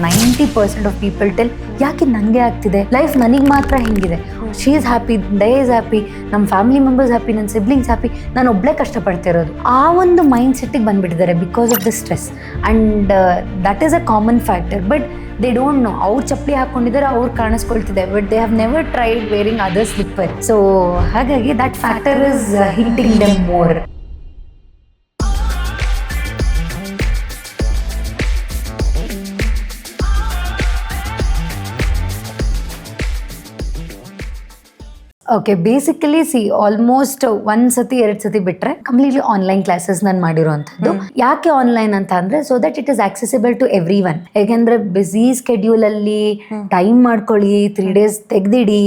90% of people tell ಯಾಕೆ ನನಗೆ ಆಗ್ತಿದೆ, ಲೈಫ್ ನನಗೆ ಮಾತ್ರ ಹಿಂಗಿದೆ, she is happy, they is happy, ನಮ್ಮ ಫ್ಯಾಮಿಲಿ ಮೆಂಬರ್ಸ್ ಹ್ಯಾಪಿ, ನನ್ನ ಸಿಬ್ಲಿಂಗ್ಸ್ ಹ್ಯಾಪಿ, ನಾನು ಒಬ್ಬಳೇ ಕಷ್ಟಪಡ್ತಿರೋದು. ಆ ಒಂದು ಮೈಂಡ್ ಸೆಟ್ಟಿಗೆ ಬಂದುಬಿಟ್ಟಿದ್ದಾರೆ because of the stress. And that is a common factor. But they don't know. ಅವ್ರು ಚಪ್ಪಲಿ ಹಾಕ್ಕೊಂಡಿದ್ದಾರೆ, ಅವ್ರು ಕಾಣಿಸ್ಕೊಳ್ತಿದೆ, but they have never tried wearing other slipper. So ಹಾಗಾಗಿ that factor is hitting them more. Okay, basically almost ಒಂದ್ಸತಿ 2 ಸತಿ ಬಿಟ್ರೆ completely online classes ನಾನು ಮಾಡಿರೋಂಥದ್ದು. ಯಾಕೆ ಆನ್ಲೈನ್ ಅಂತ ಅಂದ್ರೆ so that it is accessible to everyone. ಯಾಕೆಂದ್ರೆ ಬಿಸಿ ಸ್ಕೆಡ್ಯೂಲ್ ಅಲ್ಲಿ ಟೈಮ್ ಮಾಡ್ಕೊಳ್ಳಿ, 3 days ತೆಗ್ದಿಡಿ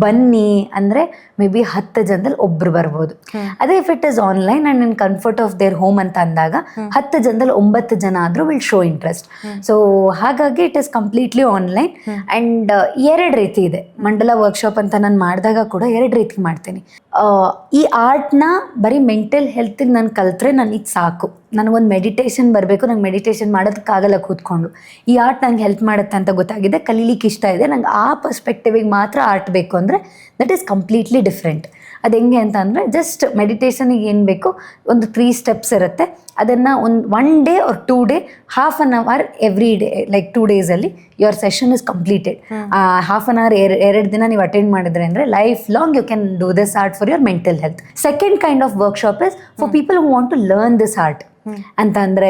ಬನ್ನಿ ಅಂದ್ರೆ ಮೇ ಬಿ 10 ಜನದಲ್ಲಿ ಒಬ್ರು ಬರ್ಬೋದು. ಅದೇ if it is online and in comfort of their home ಅಂತ ಅಂದಾಗ 10 ಜನದಲ್ಲಿ 9 ಜನ ಆದ್ರೂ ವಿಲ್ ಶೋ ಇಂಟ್ರೆಸ್ಟ್. ಸೊ ಹಾಗಾಗಿ it is completely online. And 2 ರೀತಿ ಇದೆ. ಮಂಡಲ ವರ್ಕ್ಶಾಪ್ ಅಂತ ನಾನು ಮಾಡಿದಾಗ ಕೂಡ 2 ರೀತಿ ಮಾಡ್ತೀನಿ. ಈ ಆರ್ಟ್ನ ಬರೀ ಮೆಂಟಲ್ ಹೆಲ್ತಿಗೆ ನಾನು ಕಲ್ತ್ರೆ ನನಗೆ ಸಾಕು, ನನಗೊಂದು ಮೆಡಿಟೇಷನ್ ಬರಬೇಕು, ನಂಗೆ ಮೆಡಿಟೇಷನ್ ಮಾಡೋದಕ್ಕಾಗಲ್ಲ ಕೂತ್ಕೊಂಡು. ಈ ಆರ್ಟ್ ನಂಗೆ ಹೆಲ್ಪ್ ಮಾಡುತ್ತೆ ಅಂತ ಗೊತ್ತಾಗಿದೆ, ಕಲೀಲಿಕ್ಕೆ ಇಷ್ಟ ಇದೆ, ನಂಗೆ ಆ ಪರ್ಸ್ಪೆಕ್ಟಿವಿಗೆ ಮಾತ್ರ ಆರ್ಟ್ ಬೇಕು ಅಂದರೆ ದಟ್ ಈಸ್ ಕಂಪ್ಲೀಟ್ಲಿ ಡಿಫ್ರೆಂಟ್. ಅದು ಹೆಂಗೆ ಅಂತ ಅಂದರೆ ಜಸ್ಟ್ ಮೆಡಿಟೇಷನಿಗೆ ಏನು ಬೇಕು ಒಂದು 3 steps ಇರುತ್ತೆ. ಅದನ್ನು one day or 2 day, half an hour every day, like 2 days your session is completed. half an hour 2 ದಿನ ನೀವು ಅಟೆಂಡ್ ಮಾಡಿದ್ರೆ ಅಂದರೆ lifelong you can do this art for your mental health. Second kind of workshop is for people who want to learn this art ಅಂತ ಅಂದರೆ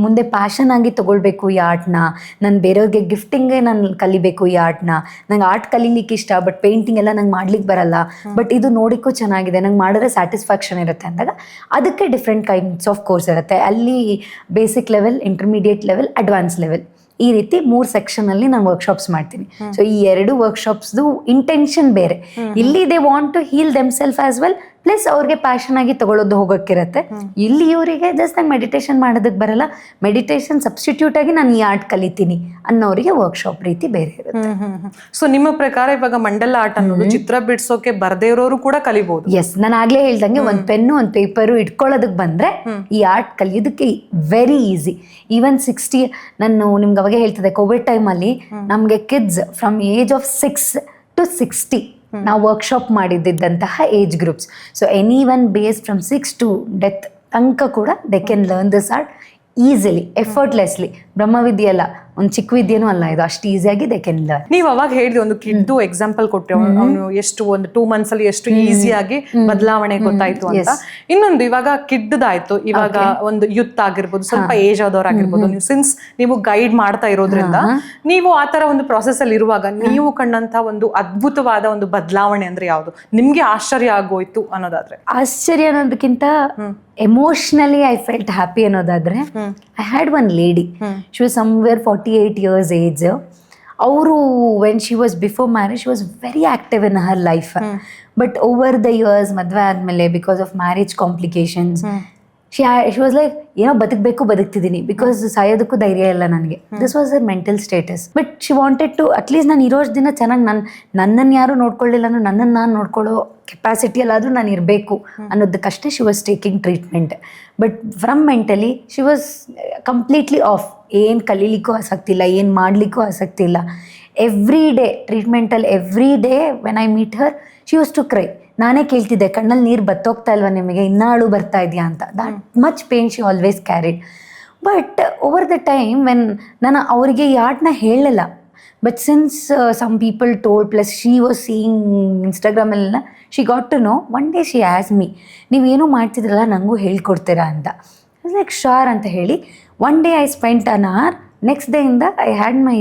ಮುಂದೆ passion ಆಗಿ ತೊಗೊಳ್ಬೇಕು ಈ ಆರ್ಟ್ನ, ನಾನು ಬೇರೆಯವ್ರಿಗೆ ಗಿಫ್ಟಿಂಗೇ ನಾನು ಕಲಿಬೇಕು ಈ ಆರ್ಟ್ನ, ನಂಗೆ ಆರ್ಟ್ ಕಲೀಲಿಕ್ಕೆ ಇಷ್ಟ, ಬಟ್ ಪೇಂಟಿಂಗ್ ಎಲ್ಲ ನಂಗೆ ಮಾಡ್ಲಿಕ್ಕೆ ಬರಲ್ಲ, ಬಟ್ ಇದು ನೋಡಿಕ್ಕೂ ಚೆನ್ನಾಗಿದೆ, ನಂಗೆ ಮಾಡಿದ್ರೆ ಸ್ಯಾಟಿಸ್ಫ್ಯಾಕ್ಷನ್ ಇರುತ್ತೆ ಅಂದಾಗ ಅದಕ್ಕೆ ಡಿಫ್ರೆಂಟ್ ಕೈಂಡ್ಸ್ ಆಫ್ ಕೋರ್ಸ್ ಇರುತ್ತೆ. ಅಲ್ಲಿ basic level, intermediate level, advance level, ಈ ರೀತಿ 3 ಸೆಕ್ಷನಲ್ಲಿ ನಾನು ವರ್ಕ್ಶಾಪ್ಸ್ ಮಾಡ್ತೀನಿ. ಸೊ ಈ 2 ವರ್ಕ್ಶಾಪ್ಸ್ದು ಇಂಟೆನ್ಷನ್ ಬೇರೆ. ಇಲ್ಲಿ they want to heal themself as well, plus ಅವ್ರಿಗೆ ಪ್ಯಾಷನ್ ಆಗಿ ತಗೊಳ್ಳೋದು ಹೋಗೋಕ್ಕಿರತ್ತೆ. ಇಲ್ಲಿ ಇವರಿಗೆ ಜಸ್ಟ್ ನಂಗೆ ಮೆಡಿಟೇಷನ್ ಮಾಡೋದಕ್ಕೆ ಬರಲ್ಲ, ಮೆಡಿಟೇಷನ್ ಸಬ್ಸ್ಟಿಟ್ಯೂಟ್ ಆಗಿ ನಾನು ಈ ಆರ್ಟ್ ಕಲಿತೀನಿ ಅನ್ನೋರಿಗೆ ವರ್ಕ್ಶಾಪ್ ರೀತಿ ಬೇರೆ ಇರುತ್ತೆ. ಸೊ ನಿಮ್ಮ ಪ್ರಕಾರ ಇವಾಗ ಮಂಡಲ ಆರ್ಟ್ ಅನ್ನೋದು ಚಿತ್ರ ಬಿಡಿಸೋಕೆ ಬರದೇ ಇರೋರು ಕೂಡ ಕಲಿಬಹುದು? ಎಸ್, ನಾನು ಆಗ್ಲೇ ಹೇಳ್ದಂಗೆ ಒಂದು ಪೆನ್ನು ಒಂದು ಪೇಪರು ಇಟ್ಕೊಳ್ಳೋದಕ್ಕೆ ಬಂದ್ರೆ ಈ ಆರ್ಟ್ ಕಲಿಯೋದಕ್ಕೆ ವೆರಿ ಈಸಿ. ಈವನ್ 60, ನಾನು ನಿಮ್ಗೆ ಅವಾಗೆ ಹೇಳ್ತಿದ್ದೆ, ಕೋವಿಡ್ ಟೈಮಲ್ಲಿ ನಮಗೆ kids from age of 6 to 60 ನಾವು ವರ್ಕ್ಶಾಪ್ ಮಾಡಿದ್ದಂತಹ age groups. So any one base from 6 to death ತನಕ ಕೂಡ they can learn this art easily, effortlessly. ಬ್ರಹ್ಮವಿದ್ಯೆ ಅಲ್ಲ, ಒಂದು ಚಿಕ್ಕ ವಿದ್ಯೆನೂ ಅಲ್ಲ ಇದು, ಅಷ್ಟು ಈಸಿಯಾಗಿ ದೇ ಕ್ಯಾನ್ ಲರ್ನ್. ನೀವು ಅವಾಗ ಹೇಳಿದ್ವಿ ಒಂದು ಕಿಡ್ದು ಎಕ್ಸಾಂಪಲ್ ಕೊಟ್ಟೆ, ಅವನು ಎಷ್ಟು ಒಂದು 2 months ಅಲ್ಲಿ ಎಷ್ಟು ಈಸಿಯಾಗಿ ಬದಲಾವಣೆ ಗೊತ್ತಾಯ್ತು ಅಂತ. ಇನ್ನೊಂದು ಇವಾಗ ಕಿಡ್ದಾಯ್ತು, ಇವಾಗ ಒಂದು ಯುತ್ ಆಗಿರ್ಬೋದು, ಸ್ವಲ್ಪ ಏಜ್ ಆದವ್ರಾಗಿರ್ಬೋದು, ನೀವು ಸಿನ್ಸ್ ನೀವು ಗೈಡ್ ಮಾಡ್ತಾ ಇರೋದ್ರಿಂದ ನೀವು ಆ ತರ ಒಂದು ಪ್ರಾಸೆಸ್ ಅಲ್ಲಿ ಇರುವಾಗ ನೀವು ಕಂಡಂತ ಒಂದು ಅದ್ಭುತವಾದ ಒಂದು ಬದಲಾವಣೆ ಅಂದ್ರೆ ಯಾವುದು, ನಿಮ್ಗೆ ಆಶ್ಚರ್ಯ ಆಗೋಯ್ತು ಅನ್ನೋದಾದ್ರೆ? ಆಶ್ಚರ್ಯ ಅನ್ನೋದಕ್ಕಿಂತ ಎಮೋಷನಲಿ ಐ ಫೆಲ್ಟ್ ಹ್ಯಾಪಿ ಅನ್ನೋದಾದ್ರೆ, I had one lady, she was somewhere 48 years age. ಅವರು when she was before marriage she was very active in her life. But over the years ಮದುವೆ ಆದಮೇಲೆ because of marriage complications she was like ಏನೋ ಬದುಕ್ತಿದ್ದೀನಿ because ಸಾಯೋದಕ್ಕೂ ಧೈರ್ಯ ಇಲ್ಲ ನನಗೆ. This was her mental status. But she wanted to at least ನಾನು ಇರೋ ದಿನ ಚೆನ್ನಾಗಿ ನನ್ನನ್ನು ಯಾರು ನೋಡ್ಕೊಳ್ಳಿಲ್ಲ ಅಂದ್ರೆ ನನ್ನನ್ನು ನಾನು ನೋಡ್ಕೊಳ್ಳೋ ಕೆಪಾಸಿಟಿಯಲ್ಲಾದರೂ ನಾನು ಇರಬೇಕು ಅನ್ನೋದಕ್ಕಷ್ಟೇ she was taking treatment. But from mentally she was completely off. ಏನು ಕಲೀಲಿಕ್ಕೂ ಆಸಕ್ತಿ ಇಲ್ಲ, ಏನು ಮಾಡಲಿಕ್ಕೂ ಆಸಕ್ತಿ ಇಲ್ಲ. ಎವ್ರಿ ಡೇ ಟ್ರೀಟ್ಮೆಂಟಲ್ಲಿ, every day when I meet her she use to cry. ನಾನೇ ಕೇಳ್ತಿದ್ದೆ, ಕಣ್ಣಲ್ಲಿ ನೀರು ಬತ್ತೋಗ್ತಾ ಇಲ್ವಾ ನಿಮಗೆ, ಇನ್ನಾಳು ಬರ್ತಾ ಇದೆಯಾ ಅಂತ. That much pain she always carried. But over the time when ನಾನು ಅವರಿಗೆ ಈ ಆರ್ಟ್ನ ಹೇಳಲಿಲ್ಲ, but since some people told, plus she was seeing ಇನ್ಸ್ಟಾಗ್ರಾಮಲ್ಲೆಲ್ಲ, she got to know. One day she ask me, ನೀವೇನೋ ಮಾಡ್ತಿದ್ರಲ್ಲ ನನಗೂ ಹೇಳ್ಕೊಡ್ತೀರಾ ಅಂತ. ಲೈಕ್ ಶೋರ್ ಅಂತ ಹೇಳಿ one day I spent an hour. Next ಡೇಯಿಂದ I had my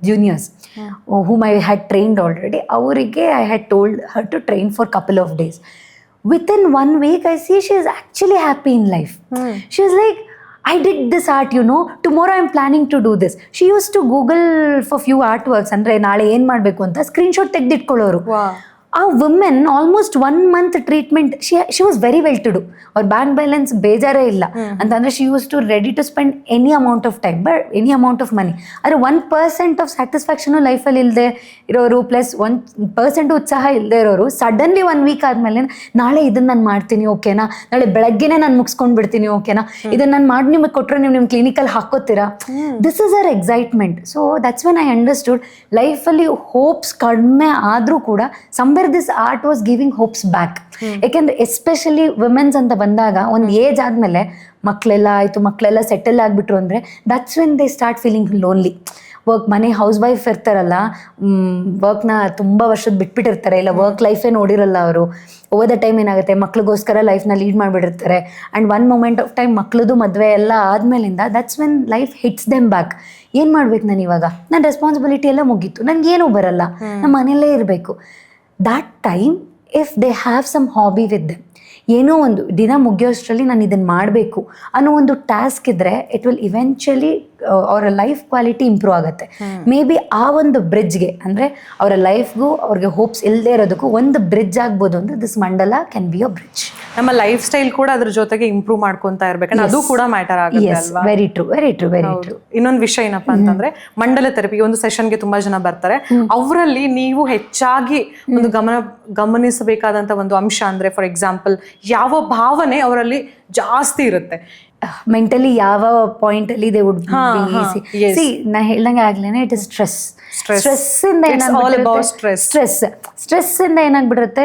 juniors whom I had trained already. ಅವರಿಗೆ I had told her to train for couple of days. Within 1 week I see she is actually happy in life. She was like, I did this art, tomorrow I'm planning to do this. She used to Google for few artworks, ಅಂದರೆ ನಾಳೆ ಏನು ಮಾಡಬೇಕು ಅಂತ screenshot ತೆಗೆದಿಟ್ಕೊಳ್ಳೋರು. ಆ women almost 1 month treatment she was very well to do. ಅವ್ರ bank balance ಬೇಜಾರೇ ಇಲ್ಲ ಅಂತಂದ್ರೆ she use to ready to spend any amount of time but any amount of money. ಆದರೆ 1% ಆಫ್ ಸ್ಯಾಟಿಸ್ಫ್ಯಾಕ್ಷನು ಲೈಫಲ್ಲಿ ಇಲ್ಲದೆ ಇರೋರು ಪ್ಲಸ್ 1% ಉತ್ಸಾಹ ಇಲ್ಲದೆ ಇರೋರು ಸಡನ್ಲಿ 1 week ಆದಮೇಲೆ ನಾಳೆ ಇದನ್ನ ನಾನು ಮಾಡ್ತೀನಿ ಓಕೆನಾ, ನಾಳೆ ಬೆಳಗ್ಗೆನೇ ನಾನು ಮುಗಿಸ್ಕೊಂಡು ಬಿಡ್ತೀನಿ ಓಕೆನಾ, ಇದನ್ನ ನಾನು ಮಾಡಿ ನಿಮಗೆ ಕೊಟ್ಟರೆ ನೀವು ನಿಮ್ಮ ಕ್ಲಿನಿಕಲ್ಲಿ ಹಾಕೋತೀರಾ. This is our excitement. So that's when I understood ಲೈಫಲ್ಲಿ ಹೋಪ್ಸ್ ಕಡಿಮೆ ಆದರೂ ಕೂಡ somewhere this art was giving hopes back. ಯಾಕೆಂದ್ರೆ ಎಸ್ಪೆಷಲಿ ವುಮೆನ್ಸ್ ಅಂತ ಬಂದಾಗ ಒಂದು ಏಜ್ ಆದಮೇಲೆ ಮಕ್ಕಳೆಲ್ಲ ಸೆಟಲ್ ಆಗಿಬಿಟ್ರು ಅಂದರೆ that's when they start feeling lonely. ಮನೆ ಹೌಸ್ ವೈಫ್ ಇರ್ತಾರಲ್ಲ, ವರ್ಕ್ನ ತುಂಬ ವರ್ಷದ ಬಿಟ್ಬಿಟ್ಟಿರ್ತಾರೆ, ಇಲ್ಲ ವರ್ಕ್ ಲೈಫೇ ನೋಡಿರಲ್ಲ ಅವರು. ಓವರ್ ದ ಟೈಮ್ ಏನಾಗುತ್ತೆ, ಮಕ್ಳಿಗೋಸ್ಕರ ಲೈಫ್ನ ಲೀಡ್ ಮಾಡಿಬಿಟ್ಟಿರ್ತಾರೆ. ಆ್ಯಂಡ್ 1 moment ಆಫ್ ಟೈಮ್ ಮಕ್ಳದು ಮದುವೆ ಎಲ್ಲ ಆದಮೇಲಿಂದ that's when life hits them back. ಏನು ಮಾಡ್ಬೇಕು ನಾನು ಇವಾಗ, ನನ್ನ ರೆಸ್ಪಾನ್ಸಿಬಿಲಿಟಿ ಎಲ್ಲ ಮುಗೀತು, ನನಗೇನೂ ಬರಲ್ಲ, ನಮ್ಮ ಮನೆಯಲ್ಲೇ ಇರಬೇಕು. That time if they have some hobby with them, ಏನೋ ಒಂದು ದಿನ ಮುಗಿಯೋಷ್ಟರಲ್ಲಿ ನಾನು ಇದನ್ನು ಮಾಡಬೇಕು ಅನ್ನೋ ಒಂದು ಟಾಸ್ಕ್ ಇದ್ದರೆ ಇಟ್ ವಿಲ್ ಇವೆಂಚುಲಿ ಅವರ ಲೈಫ್ ಕ್ವಾಲಿಟಿ ಇಂಪ್ರೂವ್ ಆಗುತ್ತೆ. ಮೇ ಬಿ ಆ ಒಂದು ಬ್ರಿಡ್ಜ್ಗೆ ಅಂದರೆ ಅವರ ಲೈಫ್ಗೂ ಅವ್ರಿಗೆ ಹೋಪ್ಸ್ ಇಲ್ಲದೆ ಇರೋದಕ್ಕೂ ಒಂದು ಬ್ರಿಡ್ಜ್ ಆಗ್ಬೋದು ಅಂದರೆ ದಿಸ್ ಮಂಡಲ ಕ್ಯಾನ್ ಬಿ ಅ ಬ್ರಿಡ್ಜ್. ನಮ್ಮ ಲೈಫ್ ಸ್ಟೈಲ್ ಕೂಡ ಅದ್ರ ಜೊತೆಗೆ ಇಂಪ್ರೂವ್ ಮಾಡ್ಕೊಂತ ಇರ್ಬೇಕಂದ್ರೆ ಅದು ಕೂಡ ಮ್ಯಾಟರ್ ಆಗುತ್ತೆ ಅಲ್ವಾ? Very true, very true, very true. ಇನ್ನೊಂದು ವಿಷಯ ಏನಪ್ಪಾ ಅಂತಂದ್ರೆ ಮಂಡಲ ಥೆರಪಿ ಒಂದು ಸೆಷನ್ಗೆ ತುಂಬಾ ಜನ ಬರ್ತಾರೆ. ಅವರಲ್ಲಿ ನೀವು ಹೆಚ್ಚಾಗಿ ಒಂದು ಗಮನಿಸಬೇಕಾದಂತ ಒಂದು ಅಂಶ ಅಂದ್ರೆ ಫಾರ್ ಎಕ್ಸಾಂಪಲ್ ಯಾವ ಭಾವನೆ ಅವರಲ್ಲಿ ಜಾಸ್ತಿ ಇರುತ್ತೆ? ಮೆಂಟಲಿ ಯಾವ ಪಾಯಿಂಟ್ ಅಲ್ಲಿ ದೇ ವುಡ್ ಸಿ ನಾ ಹೇಳ್ದಂಗೆ ಆಗ್ಲೇನೆ ಇಟ್ ಇಸ್ ಸ್ಟ್ರೆಸ್ ಇಂದ ಏನಾಗ್ಬಿಡುತ್ತೆ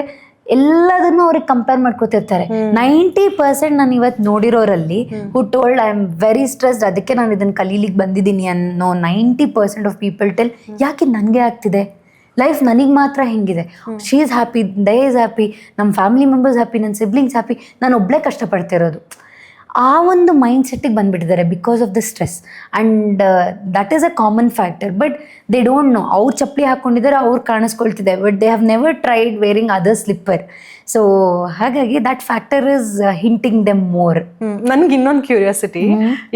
ಎಲ್ಲದನ್ನು ಅವ್ರಿಗೆ ಕಂಪೇರ್ ಮಾಡ್ಕೋತಿರ್ತಾರೆ. 90% ನಾನು ಇವತ್ತು ನೋಡಿರೋರಲ್ಲಿ who told I am very stressed, ಅದಕ್ಕೆ ನಾನು ಇದನ್ನು ಕಲೀಲಿಕ್ಕೆ ಬಂದಿದ್ದೀನಿ ಅನ್ನೋ 90% ಆಫ್ ಪೀಪಲ್ ಟೆಲ್ ಯಾಕೆ ನನಗೆ ಆಗ್ತಿದೆ, ಲೈಫ್ ನನಗೆ ಮಾತ್ರ ಹೆಂಗಿದೆ, she is happy, they is happy, ನಮ್ಮ ಫ್ಯಾಮಿಲಿ ಮೆಂಬರ್ಸ್ ಹ್ಯಾಪಿ, ನನ್ನ ಸಿಬ್ಲಿಂಗ್ಸ್ ಹ್ಯಾಪಿ, ನಾನು ಒಬ್ಬಳೇ ಕಷ್ಟಪಡ್ತಿರೋದು. ಆ ಒಂದು ಮೈಂಡ್ ಸೆಟ್ಟಿಗೆ ಬಂದುಬಿಟ್ಟಿದ್ದಾರೆ because of the stress. And that is a common factor. But they don't know, ಅವ್ರು ಚಪ್ಪಲಿ ಹಾಕ್ಕೊಂಡಿದ್ದಾರೆ, ಅವ್ರು ಕಾಣಿಸ್ಕೊಳ್ತಿದೆ, but they have never tried wearing other slipper. So ಹಾಗಾಗಿ that factor is hinting them more. ನನ್ಗೆ ಇನ್ನೊಂದು ಕ್ಯೂರಿಯಾಸಿಟಿ,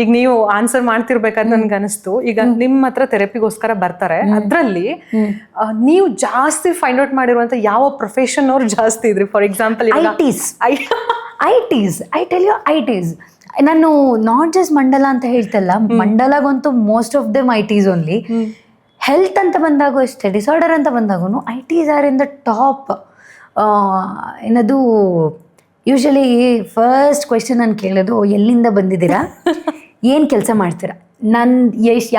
ಈಗ ನೀವು ಆನ್ಸರ್ ಮಾಡ್ತಿರ್ಬೇಕಾದ್ರೆ ನನ್ಗೆ ಅನಿಸ್ತು, ಈಗ ನಿಮ್ಮ ಹತ್ರ ಥೆರಪಿಗೋಸ್ಕರ ಬರ್ತಾರೆ, ಅದರಲ್ಲಿ ನೀವು ಜಾಸ್ತಿ ಫೈಂಡ್ ಔಟ್ ಮಾಡಿರುವಂತ ಯಾವ ಪ್ರೊಫೆಷನ್ ಅವ್ರು ಜಾಸ್ತಿ ಇದ್ರಿ? For example I tell you ITs. ನಾನು ನಾಟ್ ಜಸ್ಟ್ ಮಂಡಲ ಅಂತ ಹೇಳ್ತಲ್ಲ, ಮಂಡಲಾಗಂತೂ most of them ITs only. Health ಅಂತ ಬಂದಾಗೂ ಅಷ್ಟೇ, ಡಿಸಾರ್ಡರ್ ಅಂತ ಬಂದಾಗೂ ITs are in the top. ಏನದು ಯೂಶಲಿ ಫಸ್ಟ್ ಕ್ವೆಶ್ಚನ್ ನಾನು ಕೇಳೋದು, ಎಲ್ಲಿಂದ ಬಂದಿದ್ದೀರಾ, ಏನು ಕೆಲಸ ಮಾಡ್ತೀರಾ?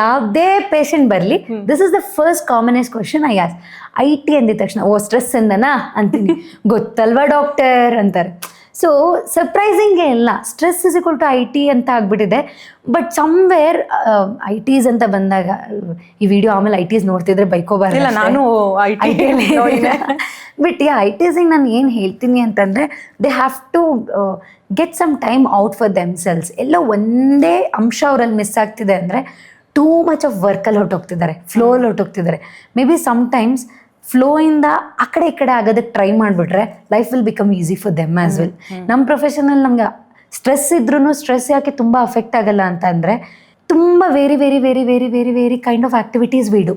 ಯಾವುದೇ ಪೇಷಂಟ್ ಬರಲಿ, this is the first commonest question I as. IT ಅಂದಿದ ತಕ್ಷಣ ಸ್ಟ್ರೆಸ್ ಇಂದನಾ ಅಂತೀನಿ, ಗೊತ್ತಲ್ವಾ ಡಾಕ್ಟರ್ ಅಂತಾರೆ. ಸೊ ಸರ್ಪ್ರೈಸಿಂಗೇ ಇಲ್ಲ, stress is equal to IT ಅಂತ ಆಗ್ಬಿಟ್ಟಿದೆ. ಬಟ್ ಸಮ್ವೇರ್ ITs ಅಂತ ಬಂದಾಗ, ಈ ವಿಡಿಯೋ ಆಮೇಲೆ ITs ನೋಡ್ತಿದ್ರೆ ಬೈಕೋಬಾರ್ದು, ನಾನು ಬಟ್ ITಸಿಗೆ ನಾನು ಏನು ಹೇಳ್ತೀನಿ ಅಂತಂದರೆ they have to get some time out for themselves. ಎಲ್ಲ ಒಂದೇ ಅಂಶ ಅವರಲ್ಲಿ ಮಿಸ್ ಆಗ್ತಿದೆ ಅಂದರೆ ಟೂ ಮಚ್ ಆಫ್ ವರ್ಕಲ್ಲಿ ಹೊರಟೋಗ್ತಿದ್ದಾರೆ, ಫ್ಲೋಲ್ಲಿ ಹೊರಟೋಗ್ತಿದ್ದಾರೆ. ಮೇ ಬಿ ಸಮ್ಟೈಮ್ಸ್ ಫ್ಲೋಯಿಂದ ಆ ಕಡೆ ಈ ಕಡೆ ಆಗೋದಕ್ಕೆ ಟ್ರೈ ಮಾಡಿಬಿಟ್ರೆ life will become easy for them as well. ನಮ್ಮ ಪ್ರೊಫೆಷನಲ್ಲಿ ನಮ್ಗೆ ಸ್ಟ್ರೆಸ್ ಇದ್ರೂ ಸ್ಟ್ರೆಸ್ ಯಾಕೆ ತುಂಬ ಅಫೆಕ್ಟ್ ಆಗಲ್ಲ ಅಂತ ಅಂದರೆ ತುಂಬ very very very very very very kind of activities we do.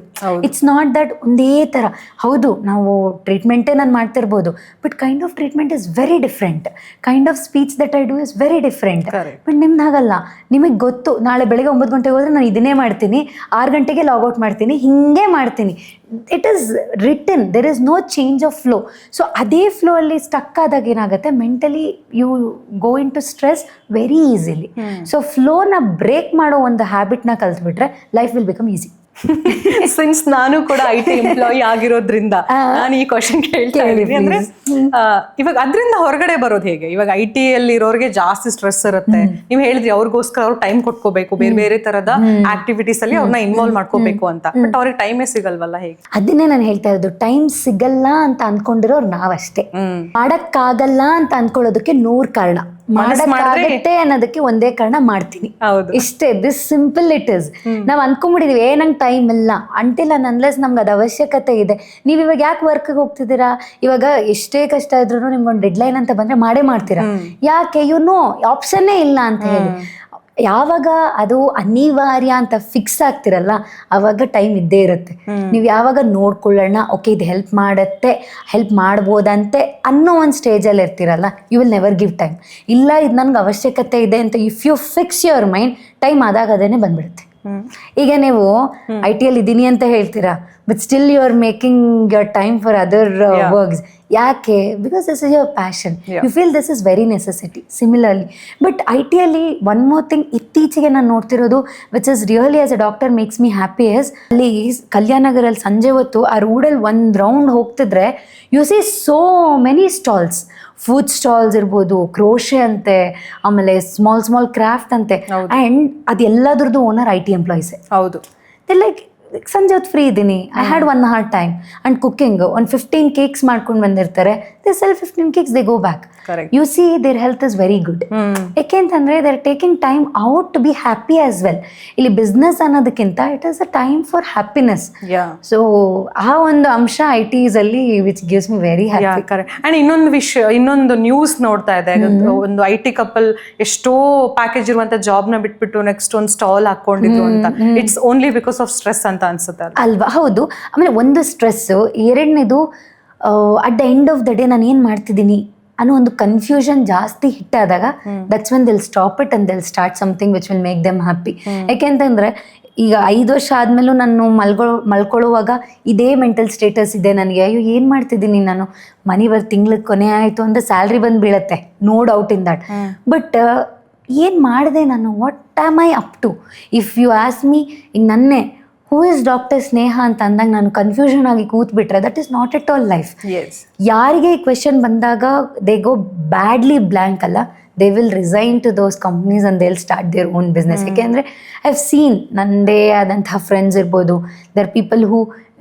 It's not that ಒಂದೇ ಥರ. ಹೌದು, ನಾವು ಟ್ರೀಟ್ಮೆಂಟೇ ನಾನು ಮಾಡ್ತಿರ್ಬೋದು, but kind of treatment is very different. Kind of speech that I do is very different. But ನಿಮ್ದು ಹಾಗಲ್ಲ. ನಿಮಗೆ ಗೊತ್ತು, ನಾಳೆ ಬೆಳಗ್ಗೆ 9 ಗಂಟೆಗೆ ಹೋದರೆ ನಾನು ಇದನ್ನೇ ಮಾಡ್ತೀನಿ, 6 ಗಂಟೆಗೆ ಲಾಗೌಟ್ ಮಾಡ್ತೀನಿ, ಹೀಗೆ ಮಾಡ್ತೀನಿ. It is written, there is no change of flow. So ಅದೇ ಫ್ಲೋ ಅಲ್ಲಿ ಸ್ಟಕ್ ಆದಾಗ ಏನಾಗುತ್ತೆ, mentally you go into stress very easily. So ಫ್ಲೋನ ಬ್ರೇಕ್ ಮಾಡೋ ಒಂದು ಹ್ಯಾಬಿಟ್ನ ಕಲ್ತ್ಬಿಟ್ರೆ life will become easy. Since ನಾನು ಕೂಡ IT ಎಂಪ್ಲಾಯಿ ಆಗಿರೋದ್ರಿಂದ ನಾನು ಈ ಕ್ವಶನ್ ಕೇಳ್ತಾ ಇದ್ದೀನಿ. ಅಂದ್ರೆ ಇವಾಗ ಅದರಿಂದ ಹೊರಗಡೆ ಬರೋದು ಹೇಗೆ? ಇವಾಗ IT ಅಲ್ಲಿ ಇರೋರಿಗೆ ಜಾಸ್ತಿ ಸ್ಟ್ರೆಸ್ ಇರುತ್ತೆ, ನೀವು ಹೇಳಿದ್ರಿ ಅವ್ರಿಗೋಸ್ಕರ ಅವ್ರು ಟೈಮ್ ಕೊಟ್ಕೋಬೇಕು, ಬೇರೆ ಬೇರೆ ತರದ ಆಕ್ಟಿವಿಟೀಸ್ ಅಲ್ಲಿ ಅವ್ರನ್ನ ಇನ್ವಾಲ್ವ್ ಮಾಡ್ಕೋಬೇಕು ಅಂತ. ಬಟ್ ಅವ್ರಿಗೆ ಟೈಮೇ ಸಿಗಲ್ವಲ್ಲ, ಹೇಗೆ? ಅದನ್ನೇ ನಾನು ಹೇಳ್ತಾ ಇರೋದು, ಟೈಮ್ ಸಿಗಲ್ಲ ಅಂತ ಅನ್ಕೊಂಡಿರೋರು ನಾವಷ್ಟೇ. ಮಾಡಕ್ಕಾಗಲ್ಲ ಅಂತ ಅನ್ಕೊಳ್ಳೋದಕ್ಕೆ 100 ಕಾರಣ, ಮಾಡಕ್ಕಾಗತ್ತೆ ಅನ್ನೋದಕ್ಕೆ ಒಂದೇ ಕಾರಣ, ಮಾಡ್ತೀನಿ ಇಷ್ಟೇ. This simple it is. ನಾವ್ ಅನ್ಕೊಂಡ್ಬಿಟ್ಟಿದೀವಿ ನಂಗೆ ಟೈಮ್ ಇಲ್ಲ ಅಂಟಿಲ್ ಅನ್ಲೆಸ್ ನಮ್ಗೆ ಅದು ಅವಶ್ಯಕತೆ ಇದೆ. ನೀವ್ ಇವಾಗ ಯಾಕೆ ವರ್ಕ್ಗೆ ಹೋಗ್ತಿದ್ದೀರಾ? ಇವಾಗ ಎಷ್ಟೇ ಕಷ್ಟ ಇದ್ರು ನಿಮ್ಗೊಂದು ಡೆಡ್ ಲೈನ್ ಅಂತ ಬಂದ್ರೆ ಮಾಡೇ ಮಾಡ್ತೀರಾ. ಯಾಕೆ? ನೋ ಆಪ್ಷನ್ನೇ ಇಲ್ಲ ಅಂತ ಹೇಳಿ. ಯಾವಾಗ ಅದು ಅನಿವಾರ್ಯ ಅಂತ ಫಿಕ್ಸ್ ಆಗ್ತಿರಲ್ಲ ಆವಾಗ ಟೈಮ್ ಇದ್ದೇ ಇರುತ್ತೆ. ನೀವು ಯಾವಾಗ ನೋಡ್ಕೊಳ್ಳೋಣ ಓಕೆ ಇದು ಹೆಲ್ಪ್ ಮಾಡುತ್ತೆ, ಹೆಲ್ಪ್ ಮಾಡ್ಬೋದಂತೆ ಅನ್ನೋ ಒಂದು ಸ್ಟೇಜಲ್ಲಿ ಇರ್ತೀರಲ್ಲ, you will never give time. ಇಲ್ಲ ಇದು ನನಗೆ ಅವಶ್ಯಕತೆ ಇದೆ ಅಂತ if you fix your mind, time ಆದಾಗ ಅದೇನೆ ಬಂದ್ಬಿಡುತ್ತೆ. ಈಗ ನೀವು IT-ಯಲ್ಲಿ ಇದ್ದೀನಿ ಅಂತ ಹೇಳ್ತೀರಾ, but still you are making your time for other works. ಯಾಕೆ? Because this is your passion, you feel this is very necessity. Similarly but IT-ಯಲ್ಲಿ ಒನ್ ಮೋರ್ ಥಿಂಗ್ ಇತ್ತೀಚೆಗೆ ನಾನು ನೋಡ್ತಿರೋದು which is really as a doctor makes me happy is, ಅಲ್ಲಿ ಕಲ್ಯಾಣನಗರಲ್ಲಿ ಸಂಜೆ ಹೊತ್ತು ಆ ರೋಡಲ್ಲಿ ಒಂದು ರೌಂಡ್ ಹೋಗ್ತಿದ್ರೆ you see so many stalls, food stalls ಇರ್ಬೋದು, ಕ್ರೋಶೆ ಅಂತೆ, ಆಮೇಲೆ ಸ್ಮಾಲ್ ಕ್ರಾಫ್ಟ್ ಅಂತೆ, ಆ್ಯಂಡ್ ಅದೆಲ್ಲದ್ರದ್ದು ಓನರ್ IT ಎಂಪ್ಲಾಯೀಸೇ. ಹೌದು. ಲೈಕ್ ಸಂಜೆ ಹೊತ್ತು ಫ್ರೀ ಇದ್ದೀನಿ, I had 1 hour time and cooking ಒಂದು 15 ಕೇಕ್ಸ್ ಮಾಡ್ಕೊಂಡು ಬಂದಿರ್ತಾರೆ, they sell 15 cakes, they go back. You see their health is very good. ಯಾಕೆಂತಂದ್ರೆ they are taking time out to be happy as well. ಇಲ್ಲಿ business ಅನ್ನೋದಕ್ಕಿಂತ it is a time for happiness. So ಆ ಒಂದು ಅಂಶ IT ಅಲ್ಲಿ which gives me very happy. Correct. And ಇನ್ನೊಂದು news ನೋಡ್ತಾ ಇದೆ, ಒಂದು IT ಕಪಲ್ ಎಷ್ಟೋ ಪ್ಯಾಕೇಜ್ ಇರುವಂತ ಜಾಬ್ ನ ಬಿಟ್ಬಿಟ್ಟು ನೆಕ್ಸ್ಟ್ ಒಂದು ಸ್ಟಾಲ್ ಹಾಕೊಂಡಿದ್ರು ಅಂತ. It's only because of stress ಅಂತ ಅನ್ಸುತ್ತೆ ಅಲ್ವಾ? ಹೌದು. ಆಮೇಲೆ ಒಂದು ಸ್ಟ್ರೆಸ್, ಎರಡನೇದು at the end of the day ನಾನು ಏನು ಮಾಡ್ತಿದ್ದೀನಿ ಅನ್ನೋ ಒಂದು ಕನ್ಫ್ಯೂಷನ್ ಜಾಸ್ತಿ ಹಿಟ್ಟಾದಾಗ that's when they'll stop it and they'll start something which will make them happy. ಯಾಕೆಂತಂದ್ರೆ ಈಗ 5 ವರ್ಷ ಆದ್ಮೇಲೂ ನಾನು ಮಲ್ಕೊಳ್ಳುವಾಗ ಇದೇ ಮೆಂಟಲ್ ಸ್ಟೇಟಸ್ ಇದೆ ನನಗೆ. ಅಯ್ಯೋ ಏನು ಮಾಡ್ತಿದ್ದೀನಿ ನಾನು, ಮನಿ ತಿಂಗ್ಳಿಗೆ ಕೊನೆ ಆಯಿತು ಅಂದರೆ ಸ್ಯಾಲ್ರಿ ಬಂದು ಬೀಳತ್ತೆ, no doubt in that. But ಏನು ಮಾಡಿದೆ ನಾನು, what am I up to? If you ask me, ಈಗ ನನ್ನೇ ಹೂ ಇಸ್ ಡಾಕ್ಟರ್ ಸ್ನೇಹ ಅಂತ ಅಂದಾಗ ನಾನು ಕನ್ಫ್ಯೂಷನ್ ಆಗಿ ಕೂತ್ಬಿಟ್ರೆ that is not at all life. ಯಾರಿಗೆ ಈ ಕ್ವೆಶನ್ ಬಂದಾಗ ದೇ ಗೋ ಬ್ಯಾಡ್ಲಿ ಬ್ಲ್ಯಾಂಕ್ ಅಲ್ಲ, they will resign to those companies and they will start their own business. ಯಾಕೆಂದರೆ ಐ ಹ್ಯಾವ್ ಸೀನ್ ನನ್ನದೇ ಆದಂತಹ ಫ್ರೆಂಡ್ಸ್ ಇರ್ಬೋದು, ದರ್ ಪೀಪಲ್ ಹೂ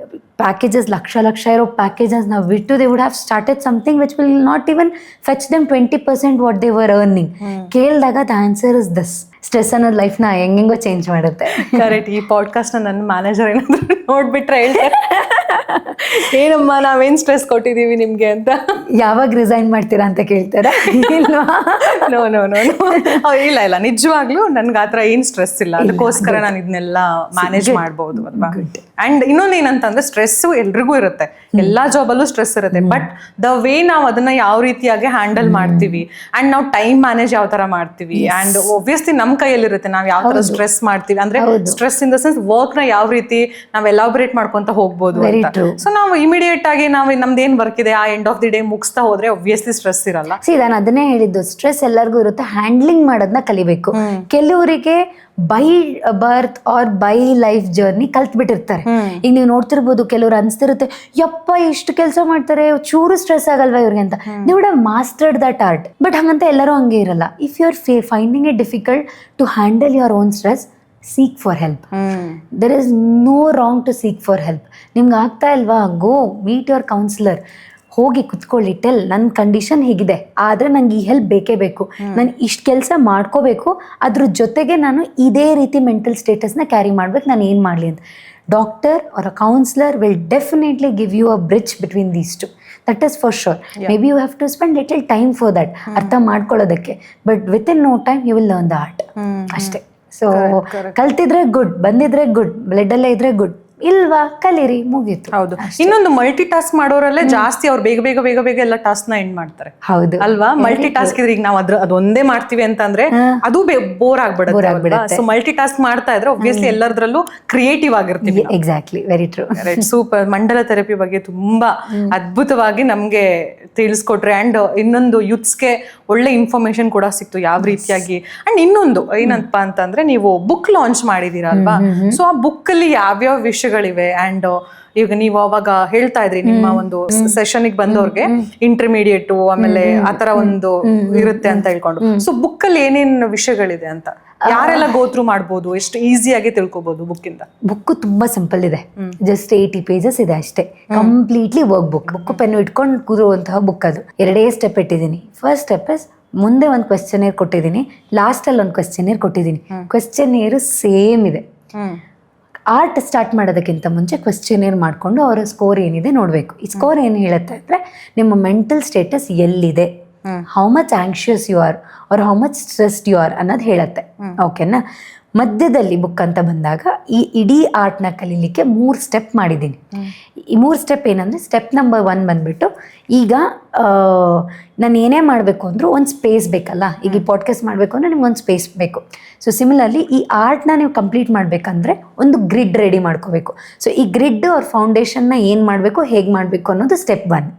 ಪ್ಯಾಕೇಜಸ್ ಲಕ್ಷ ಇರೋ ಪ್ಯಾಕೇಜಸ್ ನಾವು ಬಿಟ್ಟು they would have started something which will not even fetch them 20% what they were earning. ಕೇಳಿದಾಗ the answer is this. Stress ಅನ್ನೋದು ಲೈಫ್ನ ಹೆಂಗೆಂಗೋ ಚೇಂಜ್ ಮಾಡುತ್ತೆ. ಕರೆಕ್ಟ್. ಈ ಪಾಡ್ಕಾಸ್ಟ್ನ ನನ್ನ ಮ್ಯಾನೇಜರ್ ಏನಾದರೂ ನೋಡ್ಬಿಟ್ರೆ ಹೇಳ್ತಾರೆ, ಏನಮ್ಮ ನಾವೇನು ಸ್ಟ್ರೆಸ್ ಕೊಟ್ಟಿದ್ದೀವಿ ನಿಮಗೆ ಅಂತ. ಯಾವಾಗ ರಿಸೈನ್ ಮಾಡ್ತೀರಾ ಅಂತ ಕೇಳ್ತಾರ? ನೋ ಇಲ್ಲ ನಿಜವಾಗ್ಲೂ ನನ್ಗೆ ಆ ಥರ ಏನು ಸ್ಟ್ರೆಸ್ ಇಲ್ಲ, ಅದಕ್ಕೋಸ್ಕರ ನಾನು ಇದನ್ನೆಲ್ಲ ಮ್ಯಾನೇಜ್ ಮಾಡ್ಬೋದು ಅಲ್ವಾ. ಆ್ಯಂಡ್ ಇನ್ನೊಂದು ಏನಂತಂದ್ರೆ ಸ್ಟ್ರೆಸ್ಸು ಎಲ್ರಿಗೂ ಇರುತ್ತೆ, ಎಲ್ಲ ಜಾಬಲ್ಲೂ ಸ್ಟ್ರೆಸ್ ಇರುತ್ತೆ. ಬಟ್ ದ ವೇ ನಾವು ಅದನ್ನ ಯಾವ ರೀತಿಯಾಗಿ ಹ್ಯಾಂಡಲ್ ಮಾಡ್ತೀವಿ ಆ್ಯಂಡ್ ನಾವು ಟೈಮ್ ಮ್ಯಾನೇಜ್ ಯಾವ ಥರ ಮಾಡ್ತೀವಿ, ಆ್ಯಂಡ್ ಒಬ್ವಿಯಸ್ಲಿ ನಮ್ಮ ಕೈಯಲ್ಲಿರುತ್ತೆ ನಾವು ಯಾವ ಥರ ಸ್ಟ್ರೆಸ್ ಮಾಡ್ತೀವಿ. ಅಂದ್ರೆ ಸ್ಟ್ರೆಸ್ ಇನ್ ದ ಸೆನ್ಸ್ ವರ್ಕ್ನ ಯಾವ ರೀತಿ ನಾವು ಎಲಾಬ್ರೇಟ್ ಮಾಡ್ಕೊಂತ ಹೋಗ್ಬೋದು ಅಂತ. ಸೊ ನಾವು ಇಮಿಡಿಯೇಟ್ ಆಗಿ ನಾವು ನಮ್ದೇನ್ ವರ್ಕ್ ಇದೆ ಆ ಎಂಡ್ ಆಫ್ ದಿ ಡೇ ಮುಗಿಸ್ತಾ ಹೋದ್ರೆ ಒಬ್ವಿಯಸ್ಲಿ ಸ್ಟ್ರೆಸ್ ಇರಲ್ಲ. ನಾನು ಅದನ್ನೇ ಹೇಳಿದ್ದು, ಸ್ಟ್ರೆಸ್ ಎಲ್ಲರಿಗೂ ಇರುತ್ತೆ, ಹ್ಯಾಂಡ್ಲಿಂಗ್ ಮಾಡೋದನ್ನ ಕಲಿಬೇಕು. ಕೆಲವರಿಗೆ by birth or by life journey ಕಲ್ತ್ಬಿಟ್ಟಿರ್ತಾರೆ. ಈಗ ನೀವು ನೋಡ್ತಿರ್ಬೋದು, ಕೆಲವ್ರು ಅನ್ಸ್ತಿರುತ್ತೆ ಯಪ್ಪ ಇಷ್ಟು ಕೆಲಸ ಮಾಡ್ತಾರೆ, ಚೂರು ಸ್ಟ್ರೆಸ್ ಆಗಲ್ವಾ ಇವ್ರಿಗೆ ಅಂತ. They would have mastered that art. But ಹಂಗಂತ ಎಲ್ಲರೂ ಹಂಗೆ ಇರಲ್ಲ. If you are finding it difficult to handle your own stress, seek for help. There is no wrong to seek for help. ನಿಮ್ಗೆ ಆಗ್ತಾ ಇಲ್ವಾ, ಗೋ ಮೀಟ್ ಯುವರ್ ಕೌನ್ಸಿಲರ್, ಹೋಗಿ ಕುತ್ಕೊಳ್ಳಿ, tell ನನ್ನ ಕಂಡೀಷನ್ ಹೀಗಿದೆ, ಆದರೆ ನಂಗೆ ಈ ಹೆಲ್ಪ್ ಬೇಕೇ ಬೇಕು, ನಾನು ಇಷ್ಟು ಕೆಲಸ ಮಾಡ್ಕೋಬೇಕು, ಅದ್ರ ಜೊತೆಗೆ ನಾನು ಇದೇ ರೀತಿ ಮೆಂಟಲ್ ಸ್ಟೇಟಸ್ನ ಕ್ಯಾರಿ ಮಾಡ್ಬೇಕು, ನಾನು ಏನು ಮಾಡಲಿ ಅಂತ. Doctor or a counsellor will definitely give you a bridge between these two. That is for sure. Maybe you have to spend little time for that, ಅರ್ಥ ಮಾಡ್ಕೊಳ್ಳೋದಕ್ಕೆ. But with in no time you will learn the art ಅಷ್ಟೇ. So ಕಲ್ತಿದ್ರೆ good, ಬಂದಿದ್ರೆ good, blood ಅಲ್ಲೇ ಇದ್ರೆ good, ಇಲ್ವಾ ಕಲೀರಿ, ಮುಗೀತು. ಹೌದು. ಇನ್ನೊಂದು ಮಲ್ಟಿ ಟಾಸ್ಕ್ ಮಾಡೋರಲ್ಲೇ ಜಾಸ್ತಿ ಅವ್ರು ಬೇಗ ಎಲ್ಲ ಟಾಸ್ಕ್ ನ ಎಂಡ್ ಮಾಡ್ತಾರೆ. ಹೌದು ಅಲ್ವಾ? ಮಲ್ಟಿ ಟಾಸ್ಕ್ ಇದ್ರೆ ಈಗ ನಾವು ಅದೊಂದೇ ಮಾಡ್ತೀವಿ ಅಂತಂದ್ರೆ ಅದು ಬೋರ್ ಆಗ್ಬಿಡುತ್ತೆ. ಸೊ ಮಲ್ಟಿ ಟಾಸ್ಕ್ ಮಾಡ್ತಾ ಇದ್ರೆ ಒಬ್ವಿಯಸ್ಲಿ ಎಲ್ಲರದ್ರಲ್ಲೂ ಕ್ರಿಯೇಟಿವ್ ಆಗಿರ್ತೀವಿ. Exactly, very true. ಸೂಪರ್. ಮಂಡಲ ಥೆರಪಿ ಬಗ್ಗೆ ತುಂಬಾ ಅದ್ಭುತವಾಗಿ ನಮ್ಗೆ ತಿಳಿಸ್ಕೊಟ್ರೆ, ಅಂಡ್ ಇನ್ನೊಂದು ಯೂತ್ಸ್ಗೆ ಒಳ್ಳೆ ಇನ್ಫಾರ್ಮೇಶನ್ ಕೂಡ ಸಿಕ್ತು ಯಾವ ರೀತಿಯಾಗಿ. ಅಂಡ್ ಇನ್ನೊಂದು ಏನಪ್ಪಾ ಅಂತಂದ್ರೆ, ನೀವು ಬುಕ್ ಲಾಂಚ್ ಮಾಡಿದೀರಾ ಅಲ್ವಾ? ಸೊ ಆ ಬುಕ್ ಅಲ್ಲಿ ಯಾವ್ಯಾವ ವಿಷಯಗಳಿವೆ, ಅಂಡ್ ಈಗ ನೀವು ಅವಾಗ ಹೇಳ್ತಾ ಇದ್ರಿ ನಿಮ್ಮ ಒಂದು ಸೆಷನ್ ಬಂದವ್ರಿಗೆ ಇಂಟರ್ಮೀಡಿಯೇಟ್ ಆಮೇಲೆ ಆತರ ಒಂದು ಇರುತ್ತೆ ಅಂತ ಹೇಳ್ಕೊಂಡು. ಸೊ ಬುಕ್ ಅಲ್ಲಿ ಏನೇನ್ ವಿಷಯಗಳಿದೆ ಅಂತ, ಯಾರೆಲ್ಲ ಗೋತ್ರು ಮಾಡ್ಬೋದು, ಎಷ್ಟು ಈಸಿಯಾಗಿ ತಿಳ್ಕೊಬಹುದು ಬುಕ್ಕಿಂದ? ಬುಕ್ ತುಂಬಾ ಸಿಂಪಲ್ ಇದೆ, ಜಸ್ಟ್ 80 pages ಇದೆ ಅಷ್ಟೇ. ಕಂಪ್ಲೀಟ್ಲಿ ವರ್ಕ್ ಬುಕ್ ಪೆನ್ನು ಇಟ್ಕೊಂಡು ಕೂರುವಂತಹ ಬುಕ್. ಅದು 2 ಸ್ಟೆಪ್ ಇಟ್ಟಿದ್ದೀನಿ. ಫಸ್ಟ್ ಸ್ಟೆಪ್ ಇಸ್, ಮುಂದೆ ಒಂದು ಕ್ವೆಶ್ಚನೇರ್ ಕೊಟ್ಟಿದ್ದೀನಿ, ಲಾಸ್ಟಲ್ಲಿ ಒಂದು ಕ್ವೆಶ್ಚನೇರ್ ಕೊಟ್ಟಿದ್ದೀನಿ. ಕ್ವೆಶ್ಚನೇರು ಸೇಮ್ ಇದೆ. ಆರ್ಟ್ ಸ್ಟಾರ್ಟ್ ಮಾಡೋದಕ್ಕಿಂತ ಮುಂಚೆ ಕ್ವೆಶ್ಚನೇರ್ ಮಾಡಿಕೊಂಡು ಅವರ ಸ್ಕೋರ್ ಏನಿದೆ ನೋಡಬೇಕು. ಈ ಸ್ಕೋರ್ ಏನು ಹೇಳುತ್ತೆ ಅಂದರೆ ನಿಮ್ಮ ಮೆಂಟಲ್ ಸ್ಟೇಟಸ್ ಎಲ್ಲಿದೆ how much anxious you are are how much stressed you are ಅನ್ನೋದು ಹೇಳತ್ತೆ. ಓಕೆನಾ? ಮಧ್ಯದಲ್ಲಿ ಬುಕ್ ಅಂತ ಬಂದಾಗ ಈ ಇಡೀ ಆರ್ಟ್ನ ಕಲೀಲಿಕ್ಕೆ 3 ಸ್ಟೆಪ್ ಮಾಡಿದ್ದೀನಿ. ಈ 3 ಸ್ಟೆಪ್ ಏನಂದರೆ, ಸ್ಟೆಪ್ ನಂಬರ್ 1 ಬಂದ್ಬಿಟ್ಟು, ಈಗ ನಾನು ಏನೇ ಮಾಡಬೇಕು ಅಂದರೂ ಒಂದು ಸ್ಪೇಸ್ ಬೇಕಲ್ಲ. ಈಗ ಈ ಪಾಡ್ಕಾಸ್ಟ್ ಮಾಡಬೇಕು ಅಂದರೆ ನಿಮ್ಗೆ ಒಂದು ಸ್ಪೇಸ್ ಬೇಕು. ಸೊ ಸಿಮಿಲರ್ಲಿ ಈ ಆರ್ಟ್ನ ನೀವು ಕಂಪ್ಲೀಟ್ ಮಾಡಬೇಕಂದ್ರೆ ಒಂದು ಗ್ರಿಡ್ ರೆಡಿ ಮಾಡ್ಕೋಬೇಕು. ಸೊ ಈ ಗ್ರಿಡ್ ಅವ್ರ ಫೌಂಡೇಶನ್ನ ಏನು ಮಾಡಬೇಕು, ಹೇಗೆ ಮಾಡಬೇಕು ಅನ್ನೋದು ಸ್ಟೆಪ್ 1.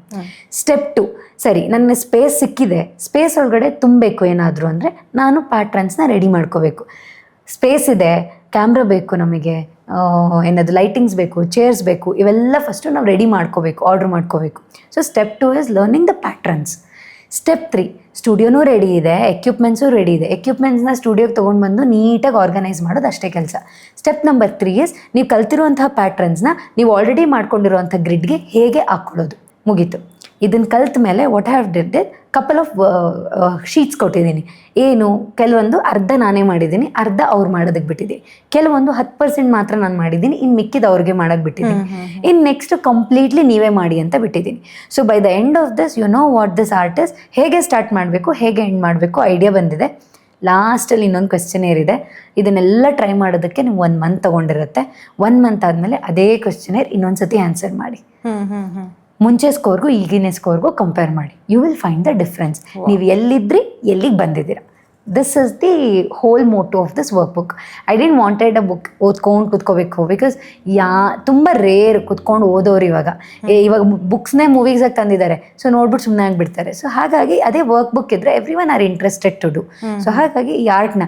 ಸ್ಟೆಪ್ 2, ಸರಿ ನನ್ನ ಸ್ಪೇಸ್ ಸಿಕ್ಕಿದೆ, ಸ್ಪೇಸ್ ಒಳಗಡೆ ತುಂಬಬೇಕು ಏನಾದರೂ ಅಂದರೆ ನಾನು ಪ್ಯಾಟ್ರನ್ಸ್ನ ರೆಡಿ ಮಾಡ್ಕೋಬೇಕು. ಸ್ಪೇಸ್ ಇದೆ, ಕ್ಯಾಮ್ರಾ ಬೇಕು, ನಮಗೆ ಏನಾದ್ರು ಲೈಟಿಂಗ್ಸ್ ಬೇಕು, ಚೇರ್ಸ್ ಬೇಕು, ಇವೆಲ್ಲ ಫಸ್ಟು ನಾವು ರೆಡಿ ಮಾಡ್ಕೋಬೇಕು, ಆರ್ಡ್ರ್ ಮಾಡ್ಕೋಬೇಕು. So step 2 is learning the patterns. Step 3, ಸ್ಟುಡಿಯೋನೂ ರೆಡಿ ಇದೆ, ಎಕ್ವಿಪ್ಮೆಂಟ್ಸು ರೆಡಿ ಇದೆ, ಎಕ್ವಿಪ್ಮೆಂಟ್ಸ್ನ ಸ್ಟುಡಿಯೋಗೆ ತೊಗೊಂಡು ಬಂದು ನೀಟಾಗಿ ಆರ್ಗನೈಸ್ ಮಾಡೋದು ಅಷ್ಟೇ ಕೆಲಸ. ಸ್ಟೆಪ್ ನಂಬರ್ 3 ಇಸ್ ನೀವು ಕಲ್ತಿರುವಂತಹ ಪ್ಯಾಟ್ರನ್ಸ್ನ ನೀವು ಆಲ್ರೆಡಿ ಮಾಡ್ಕೊಂಡಿರುವಂಥ ಗ್ರಿಡ್ಗೆ ಹೇಗೆ ಹಾಕ್ಕೊಳ್ಳೋದು. ಮುಗೀತು. ಇದನ್ನು ಕಲ್ತ ಮೇಲೆ what have did it, couple of sheets ಕೊಟ್ಟಿದ್ದೀನಿ. ಏನು, ಕೆಲವೊಂದು ಅರ್ಧ ನಾನೇ ಮಾಡಿದ್ದೀನಿ, ಅರ್ಧ ಅವ್ರು ಮಾಡೋದಕ್ಕೆ ಬಿಟ್ಟಿದ್ದೀನಿ. ಕೆಲವೊಂದು 10% ಮಾತ್ರ ನಾನು ಮಾಡಿದ್ದೀನಿ, ಇನ್ನು ಮಿಕ್ಕಿದ ಅವ್ರಿಗೆ ಮಾಡೋಕ್ಕೆ ಬಿಟ್ಟಿದ್ದೀನಿ. ಇನ್ನು ನೆಕ್ಸ್ಟ್ ಕಂಪ್ಲೀಟ್ಲಿ ನೀವೇ ಮಾಡಿ ಅಂತ ಬಿಟ್ಟಿದ್ದೀನಿ. So by the end of this you know what this art is, ಹೇಗೆ ಸ್ಟಾರ್ಟ್ ಮಾಡಬೇಕು, ಹೇಗೆ ಎಂಡ್ ಮಾಡಬೇಕು, ಐಡಿಯಾ ಬಂದಿದೆ. ಲಾಸ್ಟಲ್ಲಿ ಇನ್ನೊಂದು ಕ್ವೆಶ್ಚನೇರ್ ಇದೆ. ಇದನ್ನೆಲ್ಲ ಟ್ರೈ ಮಾಡೋದಕ್ಕೆ ನೀವು 1 ಮಂತ್ ತೊಗೊಂಡಿರುತ್ತೆ. 1 ಮಂತ್ ಆದಮೇಲೆ ಅದೇ ಕ್ವೆಶ್ಚನೇರ್ ಇನ್ನೊಂದು ಸತಿ ಆನ್ಸರ್ ಮಾಡಿ. ಮುಂಚೆ ಸ್ಕೋರ್ಗೂ ಈಗಿನ ಸ್ಕೋರ್ಗೂ ಕಂಪೇರ್ ಮಾಡಿ. You will find the difference. ನೀವು ಎಲ್ಲಿದ್ರಿ, ಎಲ್ಲಿಗೆ ಬಂದಿದ್ದೀರಾ. This is the whole motto of this work book. I didn't wanted a book ಓದ್ಕೊಂಡು ಕೂತ್ಕೋಬೇಕು, ಬಿಕಾಸ್ ತುಂಬ ರೇರ್ ಕೂತ್ಕೊಂಡು ಓದೋರು ಇವಾಗ ಬುಕ್ಸ್ನೇ ಮೂವೀಸಾಗಿ ತಂದಿದ್ದಾರೆ. ಸೊ ನೋಡ್ಬಿಟ್ಟು ಸುಮ್ಮನೆ ಆಗಿಬಿಡ್ತಾರೆ. ಸೊ ಹಾಗಾಗಿ ಅದೇ ವರ್ಕ್ ಬುಕ್ ಇದ್ದರೆ every one are interested to do. So ಹಾಗಾಗಿ ಈ ಆರ್ಟ್ನ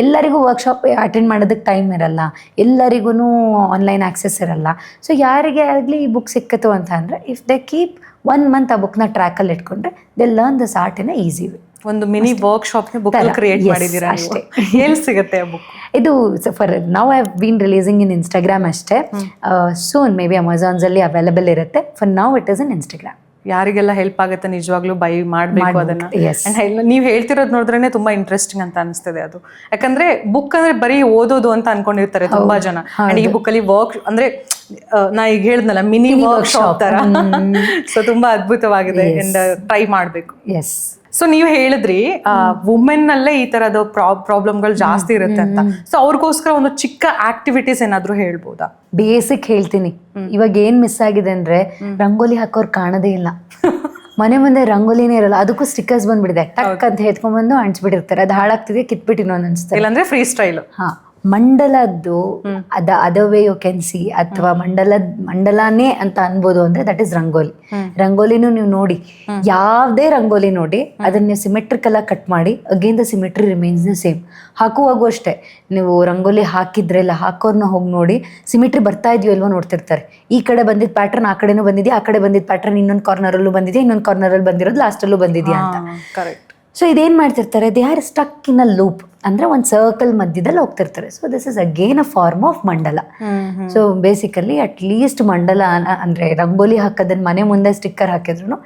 ಎಲ್ಲರಿಗೂ ವರ್ಕ್ಶಾಪ್ ಅಟೆಂಡ್ ಮಾಡೋದಕ್ಕೆ ಟೈಮ್ ಇರಲ್ಲ, ಎಲ್ಲರಿಗೂ ಆನ್ಲೈನ್ ಆಕ್ಸೆಸ್ ಇರಲ್ಲ. ಸೊ ಯಾರಿಗೆ ಆಗಲಿ ಈ ಬುಕ್ ಸಿಕ್ಕಿತು ಅಂತ ಅಂದರೆ, ಇಫ್ ದೇ ಕೀಪ್ 1 ಮಂತ್ ಆ ಬುಕ್ನ ಟ್ರ್ಯಾಕಲ್ಲಿ ಇಟ್ಕೊಂಡ್ರೆ they learn this art in easy way. ಒಂದು ಮಿನಿ ವರ್ಕ್ಶಾಪ್ನ ಬುಕ್ ಕ್ರಿಯೇಟ್ ಮಾಡಿದ್ದೀರಾ ಅಷ್ಟೇ. ಎಲ್ಲಿ ಸಿಗುತ್ತೆ ಆ ಬುಕ್? ಇದು for now I have been releasing in Instagram ಅಷ್ಟೇ. ಸೂನ್ ಮೇ ಬಿ ಅಮೆಝಾನ್ಸಲ್ಲಿ ಅವೈಲಬಲ್ ಇರುತ್ತೆ. For now it is in Instagram. ಯಾರಿಗೆಲ್ಲ ಹೆಲ್ಪ್ ಆಗುತ್ತೆ ನಿಜವಾಗ್ಲೂ ಬೈ ಮಾಡಬೇಕು ಅದನ್ನ. ನೀವು ಹೇಳ್ತಿರೋದು ನೋಡಿದ್ರೆ ತುಂಬಾ ಇಂಟ್ರೆಸ್ಟಿಂಗ್ ಅಂತ ಅನಿಸ್ತದೆ ಅದು. ಯಾಕಂದ್ರೆ ಬುಕ್ ಅಂದ್ರೆ ಬರೀ ಓದೋದು ಅಂತ ಅನ್ಕೊಂಡಿರ್ತಾರೆ ತುಂಬಾ ಜನ. ಅಂಡ್ ಈ ಬುಕ್ ಅಲ್ಲಿ ವರ್ಕ್ ಅಂದ್ರೆ ನಾ ಈಗ ಹೇಳಿದ್ನಲ್ಲ, ಮಿನಿ ವರ್ಕ್ಶಾಪ್ ತರ. ಸೊ ತುಂಬಾ ಅದ್ಭುತವಾಗಿದೆ. ಟ್ರೈ ಮಾಡ್ಬೇಕು. ಎಸ್. ಸೊ ನೀವು ಹೇಳಿದ್ರಿ ವುಮೆನ್ ನಲ್ಲೇ ಈ ತರದ ಪ್ರಾಬ್ಲಮ್ಗಳು ಜಾಸ್ತಿ ಇರುತ್ತೆ ಅಂತ. ಸೊ ಅವ್ರಿಗೋಸ್ಕರ ಒಂದು ಚಿಕ್ಕ ಆಕ್ಟಿವಿಟೀಸ್ ಏನಾದ್ರು ಹೇಳ್ಬೋದಾ? ಬೇಸಿಕ್ ಹೇಳ್ತೀನಿ. ಇವಾಗ ಏನ್ ಮಿಸ್ ಆಗಿದೆ ಅಂದ್ರೆ, ರಂಗೋಲಿ ಹಾಕೋರು ಕಾಣದೇ ಇಲ್ಲ. ಮನೆ ಮುಂದೆ ರಂಗೋಲಿನೇ ಇರಲ್ಲ, ಅದಕ್ಕೂ ಸ್ಟಿಕ್ಕರ್ಸ್ ಬಂದ್ಬಿಡಿದೆ. ಟಕ್ ಅಂತ ಹೆತ್ಕೊಂಡ್ಬಂದು ಅಂಟಿಸ್ಬಿಟ್ಟಿರ್ತಾರೆ. ಅದು ಹಾಳಾಗ್ತಿದೆ, ಕಿತ್ಬಿಟ್ಟು ಇನ್ನೊಂದು ಅನ್ಸ್ತಾರೆ. ಇಲ್ಲಾಂದ್ರೆ ಫ್ರೀ ಸ್ಟೈಲ್. ಹಾ, ಮಂಡಲದ್ದು ಅದವೇ ಯು ಕ್ಯಾನ್ ಸಿ, ಅಥವಾ ಮಂಡಲಾನೇ ಅಂತ ಅನ್ಬೋದು ಅಂದ್ರೆ ದಟ್ ಇಸ್ ರಂಗೋಲಿ. ರಂಗೋಲಿನೂ ನೀವು ನೋಡಿ, ಯಾವುದೇ ರಂಗೋಲಿ ನೋಡಿ ಅದನ್ನ ನೀವು ಸಿಮೆಟ್ರಿಕಲ್ ಆಗಿ ಕಟ್ ಮಾಡಿ, again the symmetry remains the same. ಹಾಕುವಾಗೂ ಅಷ್ಟೇ, ನೀವು ರಂಗೋಲಿ ಹಾಕಿದ್ರೆ ಇಲ್ಲ ಹಾಕೋರ್ನ ಹೋಗಿ ನೋಡಿ, ಸಿಮೆಟ್ರಿ ಬರ್ತಾ ಇದೆಯೋ ಇಲ್ವೋ ನೋಡ್ತಿರ್ತಾರೆ. ಈ ಕಡೆ ಬಂದಿದ್ದ ಪ್ಯಾಟರ್ನ್ ಆ ಕಡೆನೂ ಬಂದಿದೆಯಾ, ಆ ಕಡೆ ಬಂದಿದ್ದ ಪ್ಯಾಟರ್ನ್ ಇನ್ನೊಂದು ಕಾರ್ನರಲ್ಲೂ ಬಂದಿದೆಯಾ, ಇನ್ನೊಂದು ಕಾರ್ನರಲ್ಲಿ ಬಂದಿರೋದು ಲಾಸ್ಟಲ್ಲೂ ಬಂದಿದೆಯಾ ಅಂತ. ಕರೆಕ್ಟ್. ಸೊ ಇದೇನು ಮಾಡ್ತಿರ್ತಾರೆ, they are stuck in a loop, ಅಂದರೆ ಒಂದು ಸರ್ಕಲ್ ಮಧ್ಯದಲ್ಲಿ ಹೋಗ್ತಿರ್ತಾರೆ. So this is again a form of mandala. So basically at least mandala ಅಂದರೆ ರಂಗೋಲಿ ಹಾಕೋದನ್ನ ಮನೆ ಮುಂದೆ ಸ್ಟಿಕ್ಕರ್ ಹಾಕಿದ್ರು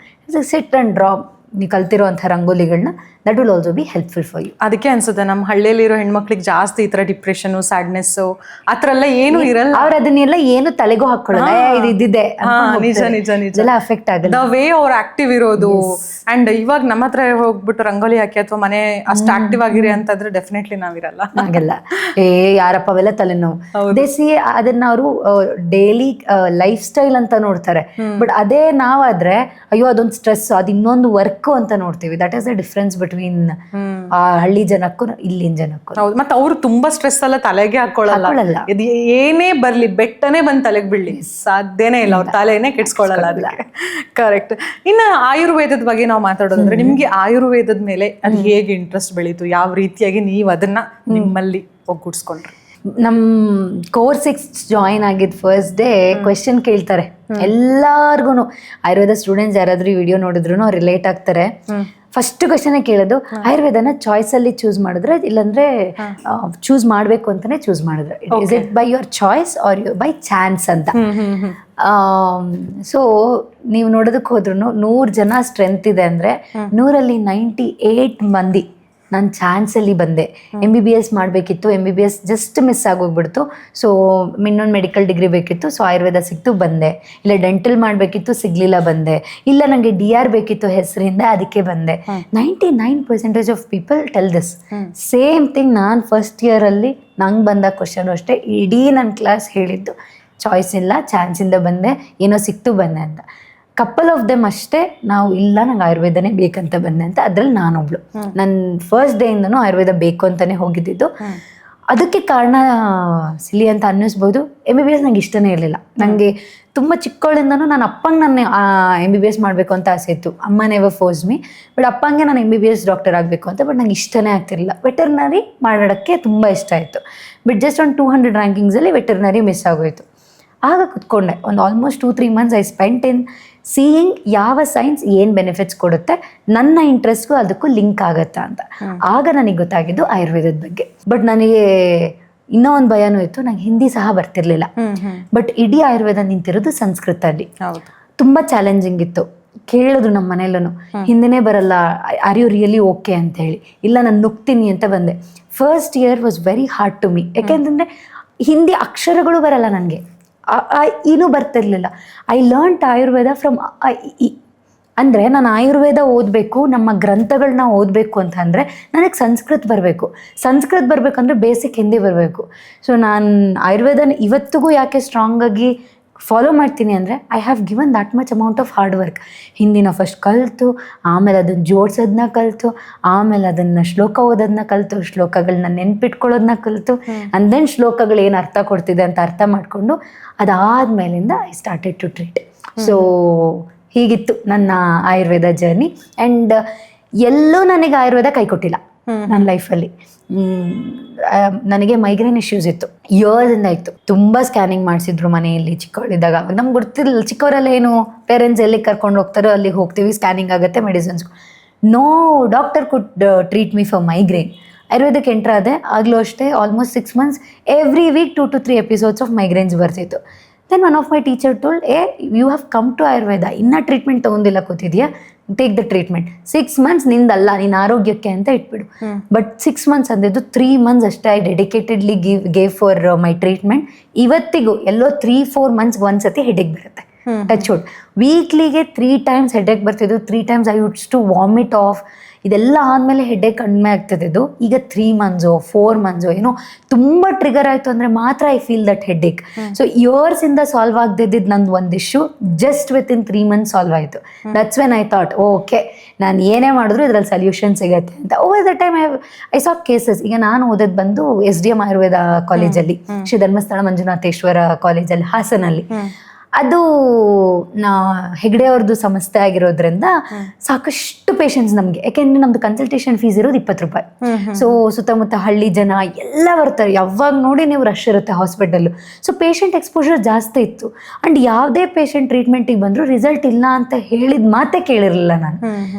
ಸಿಟ್ ಆ್ಯಂಡ್ ಡ್ರಾ ನೀವು ಕಲ್ತಿರೋಂಥ ರಂಗೋಲಿಗಳನ್ನ, that will also be helpful for you. ಅದಕ್ಕೆ ಅನ್ಸುತ್ತೆ ನಮ್ಮ ಹಳ್ಳಿಯಲ್ಲಿರೋ ಹೆಣ್ಮಕ್ಳಿಗೆ ಜಾಸ್ತಿ ಈ ಥರ ಡಿಪ್ರೆಷನ್, ಸ್ಯಾಡ್ನೆಸ್ಸು ಆ ಥರ ಎಲ್ಲ ಏನು ಇರಲ್ಲ. ಅವ್ರು ಅದನ್ನೆಲ್ಲ ಏನು ತಲೆಗೂ ಹಾಕೊಳ್ಳಲ್ಲ, ಇದು ಇದ್ದಿದೆ. ನಿಜ ನಿಜ ನಿಜ. ಎಲ್ಲ ಅಫೆಕ್ಟ್ ಆಗಲ್ಲ. ದ ವೇ ಅವ್ರು ಆಕ್ಟಿವ್ ಇರೋದು. ಅಂಡ್ ಇವಾಗ ನಮ್ಮ ಹತ್ರ ಹೋಗ್ಬಿಟ್ಟು ರಂಗೋಲಿ ಹಾಕಿ ಅಥವಾ ಮನೆ ಅಷ್ಟು ಆಕ್ಟಿವ್ ಆಗಿರಿ ಅಂತಂದ್ರೆ ಡೆಫಿನೆಟ್ಲಿ ನಾವಿರಲ್ಲ. ಆಗಲ್ಲ. ಯಾರಪ್ಪ ಅವೆಲ್ಲ ತಲೆನೋವು. ದೇಸಿ ಅದನ್ನ ಅವರು ಡೈಲಿ ಲೈಫ್ ಸ್ಟೈಲ್ ಅಂತ ನೋಡ್ತಾರೆ. ಬಟ್ ಅದೇ ನಾವಾದ್ರೆ ಅಯ್ಯೋ ಅದೊಂದು ಸ್ಟ್ರೆಸ್, ಅದು ಇನ್ನೊಂದು ವರ್ಕ್ ಅಂತ ನೋಡ್ತೀವಿ. That is the difference between ಆ ಹಳ್ಳಿ ಜನಕ್ಕೂ ಇಲ್ಲಿನ ಜನಕ್ಕೂ. ಹೌದು. ಮತ್ತೆ ಅವರು ತುಂಬಾ ಸ್ಟ್ರೆಸ್ ಎಲ್ಲ ತಲೆಗೆ ಹಾಕೊಳ್ಳಲ್ಲ. ಇದು ಏನೇ ಬರ್ಲಿ, ಬೆಟ್ಟನೇ ಬಂದ್ ತಲೆಗೆ ಬೀಳ್ಲಿ, ಸಾಧ್ಯನೇ ಇಲ್ಲ. ಅವ್ರ ತಲೆನೇ ಕೆಡ್ಸ್ಕೊಳ್ಳಲ್ಲ ಅದಕ್ಕೆ. ಕರೆಕ್ಟ್. ಇನ್ನು ಆಯುರ್ವೇದದ ಬಗ್ಗೆ ನಾವು ಮಾತಾಡೋದಂದ್ರೆ, ನಿಮ್ಗೆ ಆಯುರ್ವೇದದ ಮೇಲೆ ಅದು ಹೇಗೆ ಇಂಟ್ರೆಸ್ಟ್ ಬೆಳೀತು? ಯಾವ ರೀತಿಯಾಗಿ ನೀವು ಅದನ್ನ ನಿಮ್ಮಲ್ಲಿ ಒಗ್ಗೂಡಿಸ್ಕೊಂಡ್ರಿ? ನಮ್ಮ ಕೋರ್ಸಿಗೆ ಜಾಯಿನ್ ಆಗಿದ್ದು ಫಸ್ಟ್ ಡೇ ಕ್ವೆಶನ್ ಕೇಳ್ತಾರೆ ಎಲ್ಲಾರ್ಗು. ಆಯುರ್ವೇದ ಸ್ಟೂಡೆಂಟ್ಸ್ ಯಾರಾದ್ರೂ ಈ ವಿಡಿಯೋ ನೋಡಿದ್ರು ರಿಲೇಟ್ ಆಗ್ತಾರೆ. ಫಸ್ಟ್ ಕ್ವೆಶನ್ ಕೇಳೋದು, ಆಯುರ್ವೇದನ ಚಾಯ್ಸ್ ಅಲ್ಲಿ ಚೂಸ್ ಮಾಡಿದ್ರೆ, ಇಲ್ಲಾಂದ್ರೆ ಚೂಸ್ ಮಾಡ್ಬೇಕು ಅಂತಾನೆ ಚೂಸ್ ಮಾಡಿದ್ರೆ, is it by your choice or by chance ಅಂತ. ಸೊ ನೀವು ನೋಡೋದಕ್ಕೆ ಹೋದ್ರು 100 ಜನ ಸ್ಟ್ರೆಂತ್ ಇದೆ ಅಂದ್ರೆ 100ರಲ್ಲಿ 98 ಮಂದಿ ನಾನು ಚಾನ್ಸಲ್ಲಿ ಬಂದೆ. MBBS ಮಾಡಬೇಕಿತ್ತು, MBBS ಜಸ್ಟ್ ಮಿಸ್ ಆಗೋಗ್ಬಿಡ್ತು. ಸೊ ಇನ್ನೊಂದು ಮೆಡಿಕಲ್ ಡಿಗ್ರಿ ಬೇಕಿತ್ತು, ಸೊ ಆಯುರ್ವೇದ ಸಿಕ್ತು ಬಂದೆ. ಇಲ್ಲ ಡೆಂಟಲ್ ಮಾಡಬೇಕಿತ್ತು, ಸಿಗಲಿಲ್ಲ ಬಂದೆ. ಇಲ್ಲ ನನಗೆ DR ಬೇಕಿತ್ತು ಹೆಸರಿಂದ, ಅದಕ್ಕೆ ಬಂದೆ. 99% of people tell this same thing. ನಾನು ಫಸ್ಟ್ ಇಯರಲ್ಲಿ ನಂಗೆ ಬಂದ ಕ್ವಶನು ಅಷ್ಟೇ, ಇಡೀ ನನ್ನ ಕ್ಲಾಸ್ ಹೇಳಿದ್ದು ಚಾಯ್ಸ್ ಇಲ್ಲ, ಚಾನ್ಸಿಂದ ಬಂದೆ, ಏನೋ ಸಿಕ್ತು ಬಂದೆ ಅಂತ. ಕಪಲ್ ಆಫ್ ದೆಮ್ ಅಷ್ಟೇ ನಾವು ಇಲ್ಲ ನಂಗೆ ಆಯುರ್ವೇದನೇ ಬೇಕಂತ ಬಂದೆ ಅಂತ. ಅದ್ರಲ್ಲಿ ನಾನೊಬ್ಳು. ನನ್ನ ಫಸ್ಟ್ ಡೇಯಿಂದನೂ ಆಯುರ್ವೇದ ಬೇಕು ಅಂತಲೇ ಹೋಗಿದ್ದಿದ್ದು. ಅದಕ್ಕೆ ಕಾರಣ ಸಿಲಿ ಅಂತ ಅನ್ನಿಸ್ಬೋದು. MBBS ನಂಗೆ ಇಷ್ಟನೇ ಇರಲಿಲ್ಲ. ನನಗೆ ತುಂಬ ಚಿಕ್ಕವಳಿಂದನೂ ನನ್ನ ಅಪ್ಪಂಗೆ ನನ್ನ MBBS ಮಾಡಬೇಕು ಅಂತ ಆಸೆ ಇತ್ತು. ಅಮ್ಮ ನೆವರ್ ಫೋರ್ಸ್ ಮೀ, ಬಟ್ ಅಪ್ಪಂಗೆ ನಾನು MBBS ಡಾಕ್ಟರ್ ಆಗಬೇಕು ಅಂತ. ಬಟ್ ನಂಗೆ ಇಷ್ಟನೇ ಆಗ್ತಿರಲಿಲ್ಲ. ವೆಟರ್ನರಿ ಮಾಡೋಕ್ಕೆ ತುಂಬ ಇಷ್ಟ ಆಯಿತು. ಬಟ್ ಜಸ್ಟ್ ಒಂದು 200 ರ್ಯಾಂಕಿಂಗ್ಸಲ್ಲಿ ವೆಟರ್ನರಿ ಮಿಸ್ ಆಗೋಯಿತು. ಆಗ ಕುತ್ಕೊಂಡೆ ಒಂದು almost 2-3 months I spent in seeing ಯಾವ ಸೈನ್ಸ್ ಏನು ಬೆನಿಫಿಟ್ಸ್ ಕೊಡುತ್ತೆ, ನನ್ನ ಇಂಟ್ರೆಸ್ಟ್ಗೂ ಅದಕ್ಕೂ ಲಿಂಕ್ ಆಗುತ್ತಾ ಅಂತ. ಆಗ ನನಗೆ ಗೊತ್ತಾಗಿದ್ದು ಆಯುರ್ವೇದದ ಬಗ್ಗೆ. ಬಟ್ ನನಗೆ ಇನ್ನೂ ಒಂದು ಭಯನೂ ಇತ್ತು, ನಂಗೆ ಹಿಂದಿ ಸಹ ಬರ್ತಿರ್ಲಿಲ್ಲ. ಬಟ್ ಇಡೀ ಆಯುರ್ವೇದ ನಿಂತಿರೋದು ಸಂಸ್ಕೃತಲ್ಲಿ. ತುಂಬ ಚಾಲೆಂಜಿಂಗ್ ಇತ್ತು. ಕೇಳಿದ್ರು ನಮ್ಮ ಮನೆಯಲ್ಲೂ, ಹಿಂದಿನೇ ಬರಲ್ಲ, ಆರ್ ಯು ರಿಯಲಿ ಓಕೆ ಅಂತ ಹೇಳಿ. ಇಲ್ಲ ನಾನು ನುಗ್ತೀನಿ ಅಂತ ಬಂದೆ. First year was very hard to me. ಯಾಕೆಂತಂದರೆ ಹಿಂದಿ ಅಕ್ಷರಗಳು ಬರಲ್ಲ ನನಗೆ, ಏನೂ ಬರ್ತಿರ್ಲಿಲ್ಲ. ಐ ಲರ್ನ್ಟ್ ಆಯುರ್ವೇದ ಫ್ರಮ್ ಅಂದರೆ ನಾನು ಆಯುರ್ವೇದ ಓದಬೇಕು, ನಮ್ಮ ಗ್ರಂಥಗಳನ್ನ ಓದಬೇಕು ಅಂತಂದರೆ ನನಗೆ ಸಂಸ್ಕೃತ ಬರಬೇಕಂದ್ರೆ ಬೇಸಿಕ್ ಹಿಂದಿ ಬರಬೇಕು. ಸೊ ನಾನು ಆಯುರ್ವೇದನ ಇವತ್ತಿಗೂ ಯಾಕೆ ಸ್ಟ್ರಾಂಗಾಗಿ ಫಾಲೋ ಮಾಡ್ತೀನಿ ಅಂದರೆ I have given that much amount of hard work. ಹಿಂದಿನ ಫಸ್ಟ್ ಕಲಿತು, ಆಮೇಲೆ ಅದನ್ನು ಜೋಡ್ಸೋದನ್ನ ಕಲಿತು, ಆಮೇಲೆ ಅದನ್ನು ಶ್ಲೋಕ ಓದೋದನ್ನ ಕಲಿತು, ಶ್ಲೋಕಗಳನ್ನ ನೆನ್ಪಿಟ್ಕೊಳ್ಳೋದನ್ನ ಕಲಿತು, ಅಂಡ್ ದೆನ್ ಶ್ಲೋಕಗಳು ಏನು ಅರ್ಥ ಕೊಡ್ತಿದೆ ಅಂತ ಅರ್ಥ ಮಾಡಿಕೊಂಡು ಅದಾದಮೇಲಿಂದ I started to treat. So ಹೀಗಿತ್ತು ನನ್ನ ಆಯುರ್ವೇದ ಜರ್ನಿ. ಆ್ಯಂಡ್ ಎಲ್ಲೂ ನನಗೆ ಆಯುರ್ವೇದ ಕೈ ಕೊಟ್ಟಿಲ್ಲ ನನ್ನ ಲೈಫಲ್ಲಿ. ನನಗೆ ಮೈಗ್ರೇನ್ ಇಶ್ಯೂಸ್ ಇತ್ತು, ಇಯರ್ಸಿಂದ ಇತ್ತು. ತುಂಬ ಸ್ಕ್ಯಾನಿಂಗ್ ಮಾಡಿಸಿದ್ರು ಮನೆಯಲ್ಲಿ ಚಿಕ್ಕವಳಿದ್ದಾಗ. ನಮ್ಗೆ ಗೊತ್ತಿರಲಿಲ್ಲ, ಚಿಕ್ಕವರೆಲ್ಲ ಏನು ಪೇರೆಂಟ್ಸ್ ಎಲ್ಲಿಗೆ ಕರ್ಕೊಂಡು ಹೋಗ್ತಾರೋ ಅಲ್ಲಿಗೆ ಹೋಗ್ತೀವಿ, ಸ್ಕ್ಯಾನಿಂಗ್ ಆಗುತ್ತೆ, medicines. No doctor could treat me for migraine. ಆಯುರ್ವೇದಕ್ಕೆ ಎಂಟ್ರ್ ಆದೆ, ಆಗಲೂ ಅಷ್ಟೇ almost 6 months every week 2 to 3 episodes of migraines ಬರ್ತಿತ್ತು. Then one of my teacher told, you have come to Ayurveda, ಇನ್ನೂ ಟ್ರೀಟ್ಮೆಂಟ್ ತೊಗೊಂಡಿಲ್ಲ ಕೂತಿದ್ಯಾ, ಟೇಕ್ ದ ಟ್ರೀಟ್ಮೆಂಟ್. 6 months ನಿಂದಲ್ಲ, ನಿನ್ನ ಆರೋಗ್ಯಕ್ಕೆ ಅಂತ ಇಟ್ಬಿಡು. ಬಟ್ 6 months ಅಂದಿದ್ದು 3 months ಅಷ್ಟೇ I dedicatedly gave for my treatment. ಇವತ್ತಿಗೂ ಎಲ್ಲೋ 3-4 months ಒಂದ್ಸತಿ ಹೆಡ್ಏಕ್ ಬರುತ್ತೆ. Touch wood. ವೀಕ್ಲಿಗೆ 3 times ಹೆಡ್ಏಕ್ ಬರ್ತಿದ್ದು, 3 times ಐ ಯೂಡ್ಸ್ ಟು ವಾಮಿಟ್ ಆಫ್. ಇದೆಲ್ಲ ಆದಮೇಲೆ ಹೆಡ್ಏಕ್ ಕಡಿಮೆ ಆಗ್ತಿದ್ದು. ಈಗ 3 months 4 months ಏನೋ ತುಂಬ ಟ್ರಿಗರ್ ಆಯಿತು ಅಂದರೆ ಮಾತ್ರ I feel that headache. So ಇಯರ್ಸಿಂದ ಸಾಲ್ವ್ ಆಗದಿದ್ದು ನಂದು ಒಂದು issue just within 3 months solve ಆಯಿತು. That's when I thought okay, ನಾನು ಏನೇ ಮಾಡಿದ್ರು ಇದರಲ್ಲಿ ಸೊಲ್ಯೂಷನ್ ಸಿಗುತ್ತೆ ಅಂತ. Over the time I saw cases. ಈಗ ನಾನು ಓದೋದು ಬಂದು SDM ಆಯುರ್ವೇದ ಕಾಲೇಜಲ್ಲಿ, ಶ್ರೀ ಧರ್ಮಸ್ಥಳ ಮಂಜುನಾಥೇಶ್ವರ ಕಾಲೇಜಲ್ಲಿ, ಹಾಸನಲ್ಲಿ. ಅದು ಹೆಗ್ಡೆ ಅವ್ರದ್ದು ಸಂಸ್ಥೆ ಆಗಿರೋದ್ರಿಂದ ಸಾಕಷ್ಟು ಪೇಷಂಟ್ಸ್ ನಮಗೆ. ಯಾಕೆಂದರೆ ನಮ್ದು ಕನ್ಸಲ್ಟೇಷನ್ ಫೀಸ್ ಇರೋದು 20 ರೂಪಾಯಿ. ಸೊ ಸುತ್ತಮುತ್ತ ಹಳ್ಳಿ ಜನ ಎಲ್ಲ ಬರ್ತಾರೆ, ಯಾವಾಗ ನೋಡಿ ನೀವು ರಶ್ ಇರುತ್ತೆ ಹಾಸ್ಪಿಟಲ್ಲು. ಸೊ ಪೇಷಂಟ್ ಎಕ್ಸ್ಪೋಜರ್ ಜಾಸ್ತಿ ಇತ್ತು. ಆ್ಯಂಡ್ ಯಾವುದೇ ಪೇಷಂಟ್ ಟ್ರೀಟ್ಮೆಂಟಿಗೆ ಬಂದರೂ ರಿಸಲ್ಟ್ ಇಲ್ಲ ಅಂತ ಹೇಳಿದ ಮಾತೇ ಕೇಳಿರಲಿಲ್ಲ ನಾನು.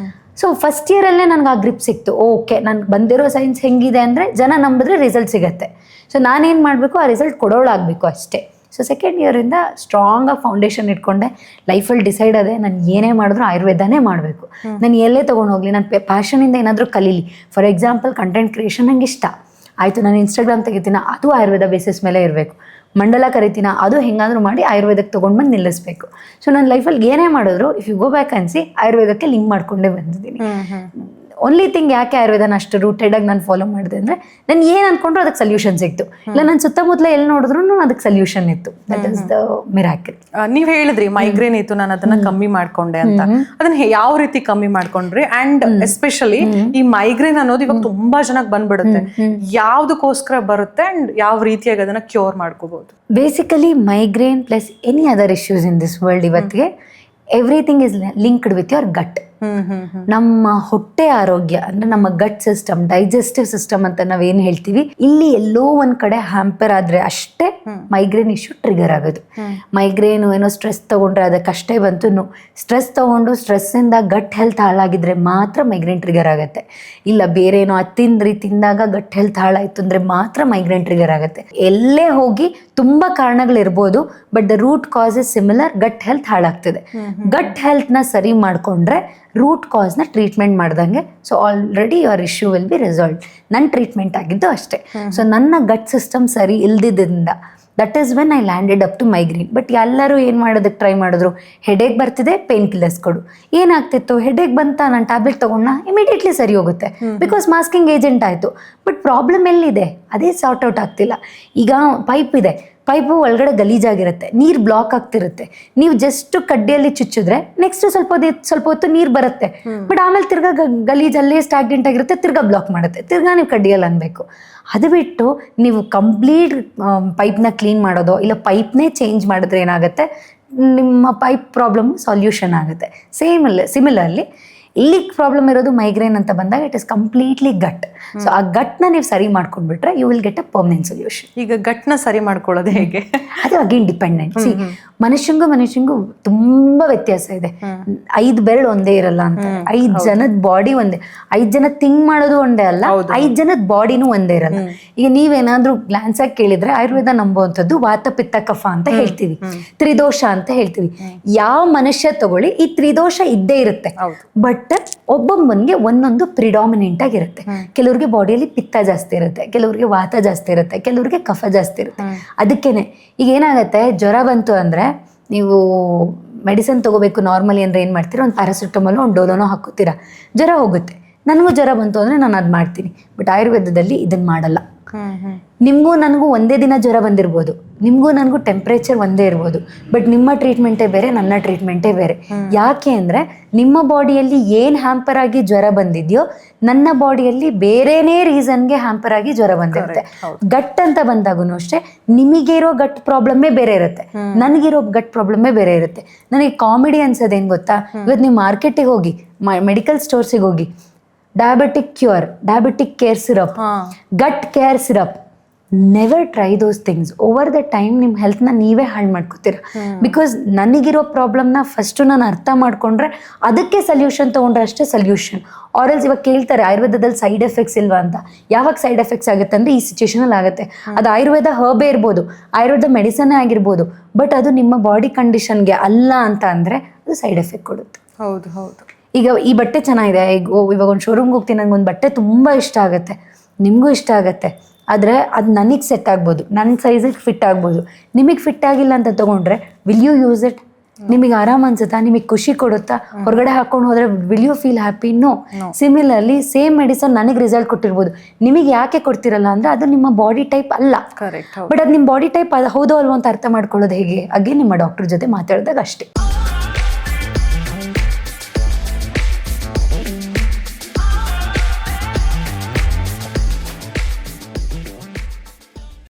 ಸೊ ಫಸ್ಟ್ ಇಯರಲ್ಲೇ ನನಗೆ ಆ ಗ್ರಿಪ್ ಸಿಕ್ತು. ಓಕೆ, ನನಗೆ ಬಂದಿರೋ ಸೈನ್ಸ್ ಹೆಂಗಿದೆ ಅಂದರೆ ಜನ ನಂಬಿದ್ರೆ ರಿಸಲ್ಟ್ ಸಿಗುತ್ತೆ. ಸೊ ನಾನೇನು ಮಾಡಬೇಕು, ಆ ರಿಸಲ್ಟ್ ಕೊಡೋಳಾಗಬೇಕು ಅಷ್ಟೇ. ಸೊ ಸೆಕೆಂಡ್ ಇಯರಿಂದ ಸ್ಟ್ರಾಂಗಾಗಿ ಫೌಂಡೇಶನ್ ಇಟ್ಕೊಂಡೆ. ಲೈಫಲ್ಲಿ ಡಿಸೈಡ್ ಆದೆ, ನಾನು ಏನೇ ಮಾಡಿದ್ರು ಆಯುರ್ವೇದನೇ ಮಾಡಬೇಕು. ನಾನು ಎಲ್ಲೇ ತೊಗೊಂಡು ಹೋಗಲಿ, ನಾನು ಪ್ಯಾಷನಿಂದ ಏನಾದರೂ ಕಲೀಲಿ. ಫಾರ್ ಎಕ್ಸಾಂಪಲ್ ಕಂಟೆಂಟ್ ಕ್ರಿಯೇಷನ್ ನಂಗೆ ಇಷ್ಟ ಆಯಿತು, ನಾನು ಇನ್ಸ್ಟಾಗ್ರಾಮ್ ತೆಗಿತೀನ, ಅದು ಆಯುರ್ವೇದ ಬೇಸಿಸ್ ಮೇಲೆ ಇರಬೇಕು. ಮಂಡಲ ಕರಿತೀನ, ಅದು ಹೆಂಗಾದರೂ ಮಾಡಿ ಆಯುರ್ವೇದಕ್ಕೆ ತೊಗೊಂಡು ಬಂದು ನಿಲ್ಲಿಸ್ಬೇಕು. ಸೊ ನನ್ನ ಲೈಫಲ್ಲಿ ಏನೇ ಮಾಡಿದ್ರು ಇಫ್ ಯು ಗೋ ಬ್ಯಾಕ್ ಅನ್ಸಿ ಆಯುರ್ವೇದಕ್ಕೆ ಲಿಂಕ್ ಮಾಡ್ಕೊಂಡೇ ಬಂದಿದ್ದೀನಿ. ಓನ್ಲಿ ಥಿಂಗ್ ಯಾಕೆ ಆಯುರ್ವೇದನ ಅಷ್ಟು ರೂಟೆಡಾಗಿ ನಾನು ಫಾಲೋ ಮಾಡಿದೆ ಅಂದರೆ ನಾನು ಏನು ಅಂದ್ಕೊಂಡ್ರು ಅದಕ್ಕೆ ಸೊಲ್ಯೂಷನ್ ಸಿಕ್ತು. ಇಲ್ಲ ನಾನು ಸುತ್ತಮುತ್ತಲ ಎಲ್ಲಿ ನೋಡಿದ್ರು ಅದಕ್ಕೆ ಸೊಲ್ಯೂಷನ್ ಇತ್ತು. That is the miracle. ನೀವು ಹೇಳಿದ್ರಿ ಮೈಗ್ರೇನ್ ಇತ್ತು, ನಾನು ಅದನ್ನ ಕಮ್ಮಿ ಮಾಡ್ಕೊಂಡೆ ಅಂತ. ಅದನ್ನ ಯಾವ ರೀತಿ ಕಮ್ಮಿ ಮಾಡ್ಕೊಂಡ್ರಿ? ಅಂಡ್ ಎಸ್ಪೆಷಲಿ ಈ ಮೈಗ್ರೇನ್ ಅನ್ನೋದು ಇವಾಗ ತುಂಬಾ ಜನಕ್ಕೆ ಬಂದ್ಬಿಡುತ್ತೆ. ಯಾವ್ದಕ್ಕೋಸ್ಕರ ಬರುತ್ತೆ ಅಂಡ್ ಯಾವ ರೀತಿಯಾಗಿ ಅದನ್ನ ಕ್ಯೂರ್ ಮಾಡ್ಕೋಬಹುದು? Basically migraine plus any other issues in this world ಇವತ್ತಿಗೆ everything is linked with your gut. ನಮ್ಮ ಹೊಟ್ಟೆ ಆರೋಗ್ಯ ಅಂದ್ರೆ ನಮ್ಮ ಗಟ್ ಸಿಸ್ಟಮ್, ಡೈಜೆಸ್ಟಿವ್ ಸಿಸ್ಟಮ್ ಅಂತ ನಾವೇನು ಹೇಳ್ತೀವಿ, ಇಲ್ಲಿ ಎಲ್ಲೋ ಒಂದ್ ಕಡೆ ಹ್ಯಾಂಪರ್ ಆದ್ರೆ ಅಷ್ಟೇ ಮೈಗ್ರೇನ್ ಇಶ್ಯೂ ಟ್ರಿಗರ್ ಆಗೋದು. ಮೈಗ್ರೇನ್ ಏನೋ ಸ್ಟ್ರೆಸ್ ತಗೊಂಡ್ರೆ ಅದಕ್ಕಷ್ಟೇ ಬಂತು. ಸ್ಟ್ರೆಸ್ ತಗೊಂಡು ಸ್ಟ್ರೆಸ್ಸಿಂದ ಗಟ್ ಹೆಲ್ತ್ ಹಾಳಾಗಿದ್ರೆ ಮಾತ್ರ ಮೈಗ್ರೇನ್ ಟ್ರಿಗರ್ ಆಗುತ್ತೆ. ಇಲ್ಲ ಬೇರೆ ಏನೋ ತಿಂದ್ರಿ, ತಿಂದಾಗ ಗಟ್ ಹೆಲ್ತ್ ಹಾಳಾಯ್ತು ಅಂದ್ರೆ ಮಾತ್ರ ಮೈಗ್ರೇನ್ ಟ್ರಿಗರ್ ಆಗುತ್ತೆ. ಎಲ್ಲೇ ಹೋಗಿ ತುಂಬಾ ಕಾರಣಗಳಿರ್ಬೋದು, but the root cause is similar. Gut health ಹಾಳಾಗ್ತದೆ. ಗಟ್ ಹೆಲ್ತ್ ನ ಸರಿ ಮಾಡ್ಕೊಂಡ್ರೆ ರೂಟ್ ಕಾಸ್ನ ಟ್ರೀಟ್ಮೆಂಟ್ ಮಾಡ್ದಂಗೆ. So already your issue will be resolve. ನನ್ನ ಟ್ರೀಟ್ಮೆಂಟ್ ಆಗಿದ್ದು ಅಷ್ಟೇ. ಸೊ ನನ್ನ ಗಟ್ ಸಿಸ್ಟಮ್ ಸರಿ ಇಲ್ದಿದ್ದರಿಂದ that is when I landed up to migraine. But ಎಲ್ಲರೂ ಏನು ಮಾಡೋದಕ್ಕೆ ಟ್ರೈ ಮಾಡಿದ್ರು, ಹೆಡೇಕ್ ಬರ್ತಿದೆ ಪೇನ್ ಕಿಲ್ಲರ್ಸ್ ಕೊಡು. ಏನಾಗ್ತಿತ್ತು, ಹೆಡೇಕ್ ಬಂತ ನಾನು ಟ್ಯಾಬ್ಲೆಟ್ ತೊಗೊಂಡ ಇಮಿಡಿಯೇಟ್ಲಿ ಸರಿ ಹೋಗುತ್ತೆ, ಬಿಕಾಸ್ ಮಾಸ್ಕಿಂಗ್ ಏಜೆಂಟ್ ಆಯಿತು. ಬಟ್ ಪ್ರಾಬ್ಲಮ್ ಎಲ್ಲಿದೆ, ಅದೇ ಸಾರ್ಟ್ ಔಟ್ ಆಗ್ತಿಲ್ಲ. ಈಗ ಪೈಪ್ ಇದೆ, ಪೈಪು ಒಳಗಡೆ ಗಲೀಜಾಗಿರುತ್ತೆ, ನೀರು ಬ್ಲಾಕ್ ಆಗ್ತಿರುತ್ತೆ. ನೀವು ಜಸ್ಟ್ ಕಡ್ಡಿಯಲ್ಲಿ ಚುಚ್ಚಿದ್ರೆ ನೆಕ್ಸ್ಟ್ ಸ್ವಲ್ಪ ಹೊತ್ತು ನೀರು ಬರುತ್ತೆ, ಬಟ್ ಆಮೇಲೆ ತಿರ್ಗಾ ಗಲೀಜಲ್ಲೇ ಸ್ಟಾಗ್ನೆಂಟ್ ಆಗಿರುತ್ತೆ, ತಿರ್ಗಾ ಬ್ಲಾಕ್ ಮಾಡುತ್ತೆ, ತಿರ್ಗಾ ನೀವು ಕಡ್ಡಿಯಲ್ಲಿ ಅನ್ಬೇಕು. ಅದು ಬಿಟ್ಟು ನೀವು ಕಂಪ್ಲೀಟ್ ಪೈಪ್ನ ಕ್ಲೀನ್ ಮಾಡೋದು ಇಲ್ಲ ಪೈಪ್ನೇ ಚೇಂಜ್ ಮಾಡಿದ್ರೆ ಏನಾಗುತ್ತೆ, ನಿಮ್ಮ ಪೈಪ್ ಪ್ರಾಬ್ಲಮ್ ಸಾಲ್ಯೂಷನ್ ಆಗುತ್ತೆ. ಸಿಮಿಲರ್ಲಿ ಇಲ್ಲಿ ಪ್ರಾಬ್ಲಮ್ ಇರೋದು ಮೈಗ್ರೇನ್ ಅಂತ ಬಂದಾಗ it is completely gut. So ಆ ಗಟ್ನ ನೀವು ಸರಿ ಮಾಡ್ಕೊಂಡ್ಬಿಟ್ರೆ you will get a permanent solution. ಈಗ ಗಟ್ನ ಸರಿ ಮಾಡ್ಕೊಳ್ಳೋದು ಹೇಗೆ? ಅದು ಅಗೇನ್ ಡಿಪೆಂಡೆಂಟ್. ಮನುಷ್ಯಂಗೂ ತುಂಬಾ ವ್ಯತ್ಯಾಸ ಇದೆ. 5 ಬೆರಳು ಒಂದೇ ಇರಲ್ಲ ಅಂತ. 5 ಜನದ ಬಾಡಿ ಒಂದೇ, 5 ಜನ ಥಿಂಕ್ ಮಾಡೋದು ಒಂದೇ ಅಲ್ಲ, 5 ಜನದ ಬಾಡಿನೂ ಒಂದೇ ಇರಲ್ಲ. ಈಗ ನೀವೇನಾದ್ರೂ ಗ್ಲಾನ್ಸ್ ಆಗಿ ಕೇಳಿದ್ರೆ ಆಯುರ್ವೇದ ನಂಬುವಂಥದ್ದು ವಾತ ಪಿತ್ತ ಕಫ ಅಂತ ಹೇಳ್ತೀವಿ, ತ್ರಿದೋಷ ಅಂತ ಹೇಳ್ತೀವಿ. ಯಾವ ಮನುಷ್ಯ ತಗೊಳ್ಳಿ ಈ ತ್ರಿದೋಷ ಇದ್ದೇ ಇರುತ್ತೆ. ಬಟ್ ಒಬ್ಬೊಬ್ಬನಿಗೆ ಒಂದೊಂದು ಪ್ರಿಡಾಮಿನೆಂಟ್ ಆಗಿರುತ್ತೆ. ಕೆಲವ್ರಿಗೆ ಬಾಡಿಯಲ್ಲಿ ಪಿತ್ತ ಜಾಸ್ತಿ ಇರುತ್ತೆ, ಕೆಲವ್ರಿಗೆ ವಾತ ಜಾಸ್ತಿ ಇರುತ್ತೆ, ಕೆಲವ್ರಿಗೆ ಕಫ ಜಾಸ್ತಿ ಇರುತ್ತೆ. ಅದಕ್ಕೇನೆ ಈಗ ಏನಾಗುತ್ತೆ, ಜ್ವರ ಬಂತು ಅಂದ್ರೆ ನೀವು ಮೆಡಿಸಿನ್ ತಗೋಬೇಕು ನಾರ್ಮಲಿ ಅಂದ್ರೆ ಏನ್ ಮಾಡ್ತೀರಾ, ಒಂದು ಪ್ಯಾರಾಸಿಟಮಲ್ ಒಂದು ಡೋಲೋನೋ ಹಾಕೋತೀರಾ, ಜ್ವರ ಹೋಗುತ್ತೆ. ನನಗೂ ಜ್ವರ ಬಂತು ಅಂದ್ರೆ ನಾನು ಅದು ಮಾಡ್ತೀನಿ. ಬಟ್ ಆಯುರ್ವೇದದಲ್ಲಿ ಇದನ್ನ ಮಾಡಲ್ಲ. ನಿಮಗೂ ನನಗೂ ಒಂದೇ ದಿನ ಜ್ವರ ಬಂದಿರ್ಬೋದು, ನಿಮಗೂ ನನಗೂ ಟೆಂಪ್ರೇಚರ್ ಒಂದೇ ಇರ್ಬೋದು, ಬಟ್ ನಿಮ್ಮ ಟ್ರೀಟ್ಮೆಂಟೇ ಬೇರೆ, ನನ್ನ ಟ್ರೀಟ್ಮೆಂಟೇ ಬೇರೆ. ಯಾಕೆ ಅಂದರೆ ನಿಮ್ಮ ಬಾಡಿಯಲ್ಲಿ ಏನು ಹ್ಯಾಂಪರ್ ಆಗಿ ಜ್ವರ ಬಂದಿದೆಯೋ ನನ್ನ ಬಾಡಿಯಲ್ಲಿ ಬೇರೆನೇ ರೀಸನ್ಗೆ ಹ್ಯಾಂಪರ್ ಆಗಿ ಜ್ವರ ಬಂದಿರುತ್ತೆ. ಗಟ್ ಅಂತ ಬಂದಾಗೂ ಅಷ್ಟೇ ನಿಮಗಿರೋ ಗಟ್ ಪ್ರಾಬ್ಲಮ್ಮೇ ಬೇರೆ ಇರುತ್ತೆ, ನನಗಿರೋ ಗಟ್ ಪ್ರಾಬ್ಲಮ್ಮೇ ಬೇರೆ ಇರುತ್ತೆ. ನನಗೆ ಕಾಮಿಡಿ ಅನ್ಸೋದೇನು ಗೊತ್ತಾ, ಇವತ್ತು ನೀವು ಮಾರ್ಕೆಟಿಗೆ ಹೋಗಿ, ಮೆಡಿಕಲ್ ಸ್ಟೋರ್ಸಿಗೆ ಹೋಗಿ, diabetic cure, diabetic care syrup, gut care syrup, never try those things. Over the time ನಿಮ್ಮ ಹೆಲ್ತ್ನ ನೀವೇ ಹಾಳು ಮಾಡ್ಕೋತೀರ. ಬಿಕಾಸ್ ನನಗಿರೋ ಪ್ರಾಬ್ಲಮ್ನ ಫಸ್ಟು ನಾನು ಅರ್ಥ ಮಾಡ್ಕೊಂಡ್ರೆ ಅದಕ್ಕೆ ಸೊಲ್ಯೂಷನ್ ತೊಗೊಂಡ್ರೆ ಅಷ್ಟೇ ಸೊಲ್ಯೂಷನ್. ಆರಲ್ಸ್ ಇವಾಗ ಕೇಳ್ತಾರೆ ಆಯುರ್ವೇದದಲ್ಲಿ ಸೈಡ್ ಎಫೆಕ್ಟ್ಸ್ ಇಲ್ವಾ ಅಂತ. ಯಾವಾಗ ಸೈಡ್ ಎಫೆಕ್ಟ್ಸ್ ಆಗುತ್ತೆ ಅಂದರೆ ಈ ಸಿಚುವೇಶನಲ್ಲಿ ಆಗುತ್ತೆ. ಅದು ಆಯುರ್ವೇದ ಹರ್ಬೇ ಇರ್ಬೋದು, ಆಯುರ್ವೇದ ಮೆಡಿಸನ್ನೇ ಆಗಿರ್ಬೋದು, ಬಟ್ ಅದು ನಿಮ್ಮ ಬಾಡಿ ಕಂಡೀಷನ್ಗೆ ಅಲ್ಲ ಅಂತ ಅಂದರೆ ಅದು ಸೈಡ್ ಎಫೆಕ್ಟ್ ಕೊಡುತ್ತೆ. ಹೌದು ಹೌದು. ಈಗ ಈ ಬಟ್ಟೆ ಚೆನ್ನಾಗಿದೆ, ಇವಾಗ ಒಂದು ಶೋರೂಮ್ಗೆ ಹೋಗ್ತೀನಿ, ನನಗೆ ಒಂದು ಬಟ್ಟೆ ತುಂಬ ಇಷ್ಟ ಆಗುತ್ತೆ, ನಿಮಗೂ ಇಷ್ಟ ಆಗುತ್ತೆ. ಆದರೆ ಅದು ನನಗೆ ಸೆಟ್ ಆಗ್ಬೋದು, ನನ್ನ ಸೈಜಿಗೆ ಫಿಟ್ ಆಗ್ಬೋದು. ನಿಮಗೆ ಫಿಟ್ ಆಗಿಲ್ಲ ಅಂತ ತೊಗೊಂಡ್ರೆ ವಿಲ್ ಯು ಯೂಸ್ ಇಟ್? ನಿಮಗೆ ಆರಾಮ್ ಅನ್ಸುತ್ತಾ, ನಿಮಗೆ ಖುಷಿ ಕೊಡುತ್ತಾ? ಹೊರಗಡೆ ಹಾಕೊಂಡು ಹೋದ್ರೆ will you feel happy? No. Similarly same medicine ನನಗೆ ರಿಸಲ್ಟ್ ಕೊಟ್ಟಿರ್ಬೋದು, ನಿಮಗೆ ಯಾಕೆ ಕೊಡ್ತಿರಲ್ಲ ಅಂದರೆ ಅದು ನಿಮ್ಮ ಬಾಡಿ ಟೈಪ್ ಅಲ್ಲ. ಕರೆಕ್ಟ್. ಬಟ್ ಅದು ನಿಮ್ಮ ಬಾಡಿ ಟೈಪ್ ಹೌದೋ ಅಲ್ವೋ ಅಂತ ಅರ್ಥ ಮಾಡ್ಕೊಳ್ಳೋದು ಹೇಗೆ? ಹಾಗೆ ನಿಮ್ಮ ಡಾಕ್ಟರ್ ಜೊತೆ ಮಾತಾಡಿದಾಗ ಅಷ್ಟೇ.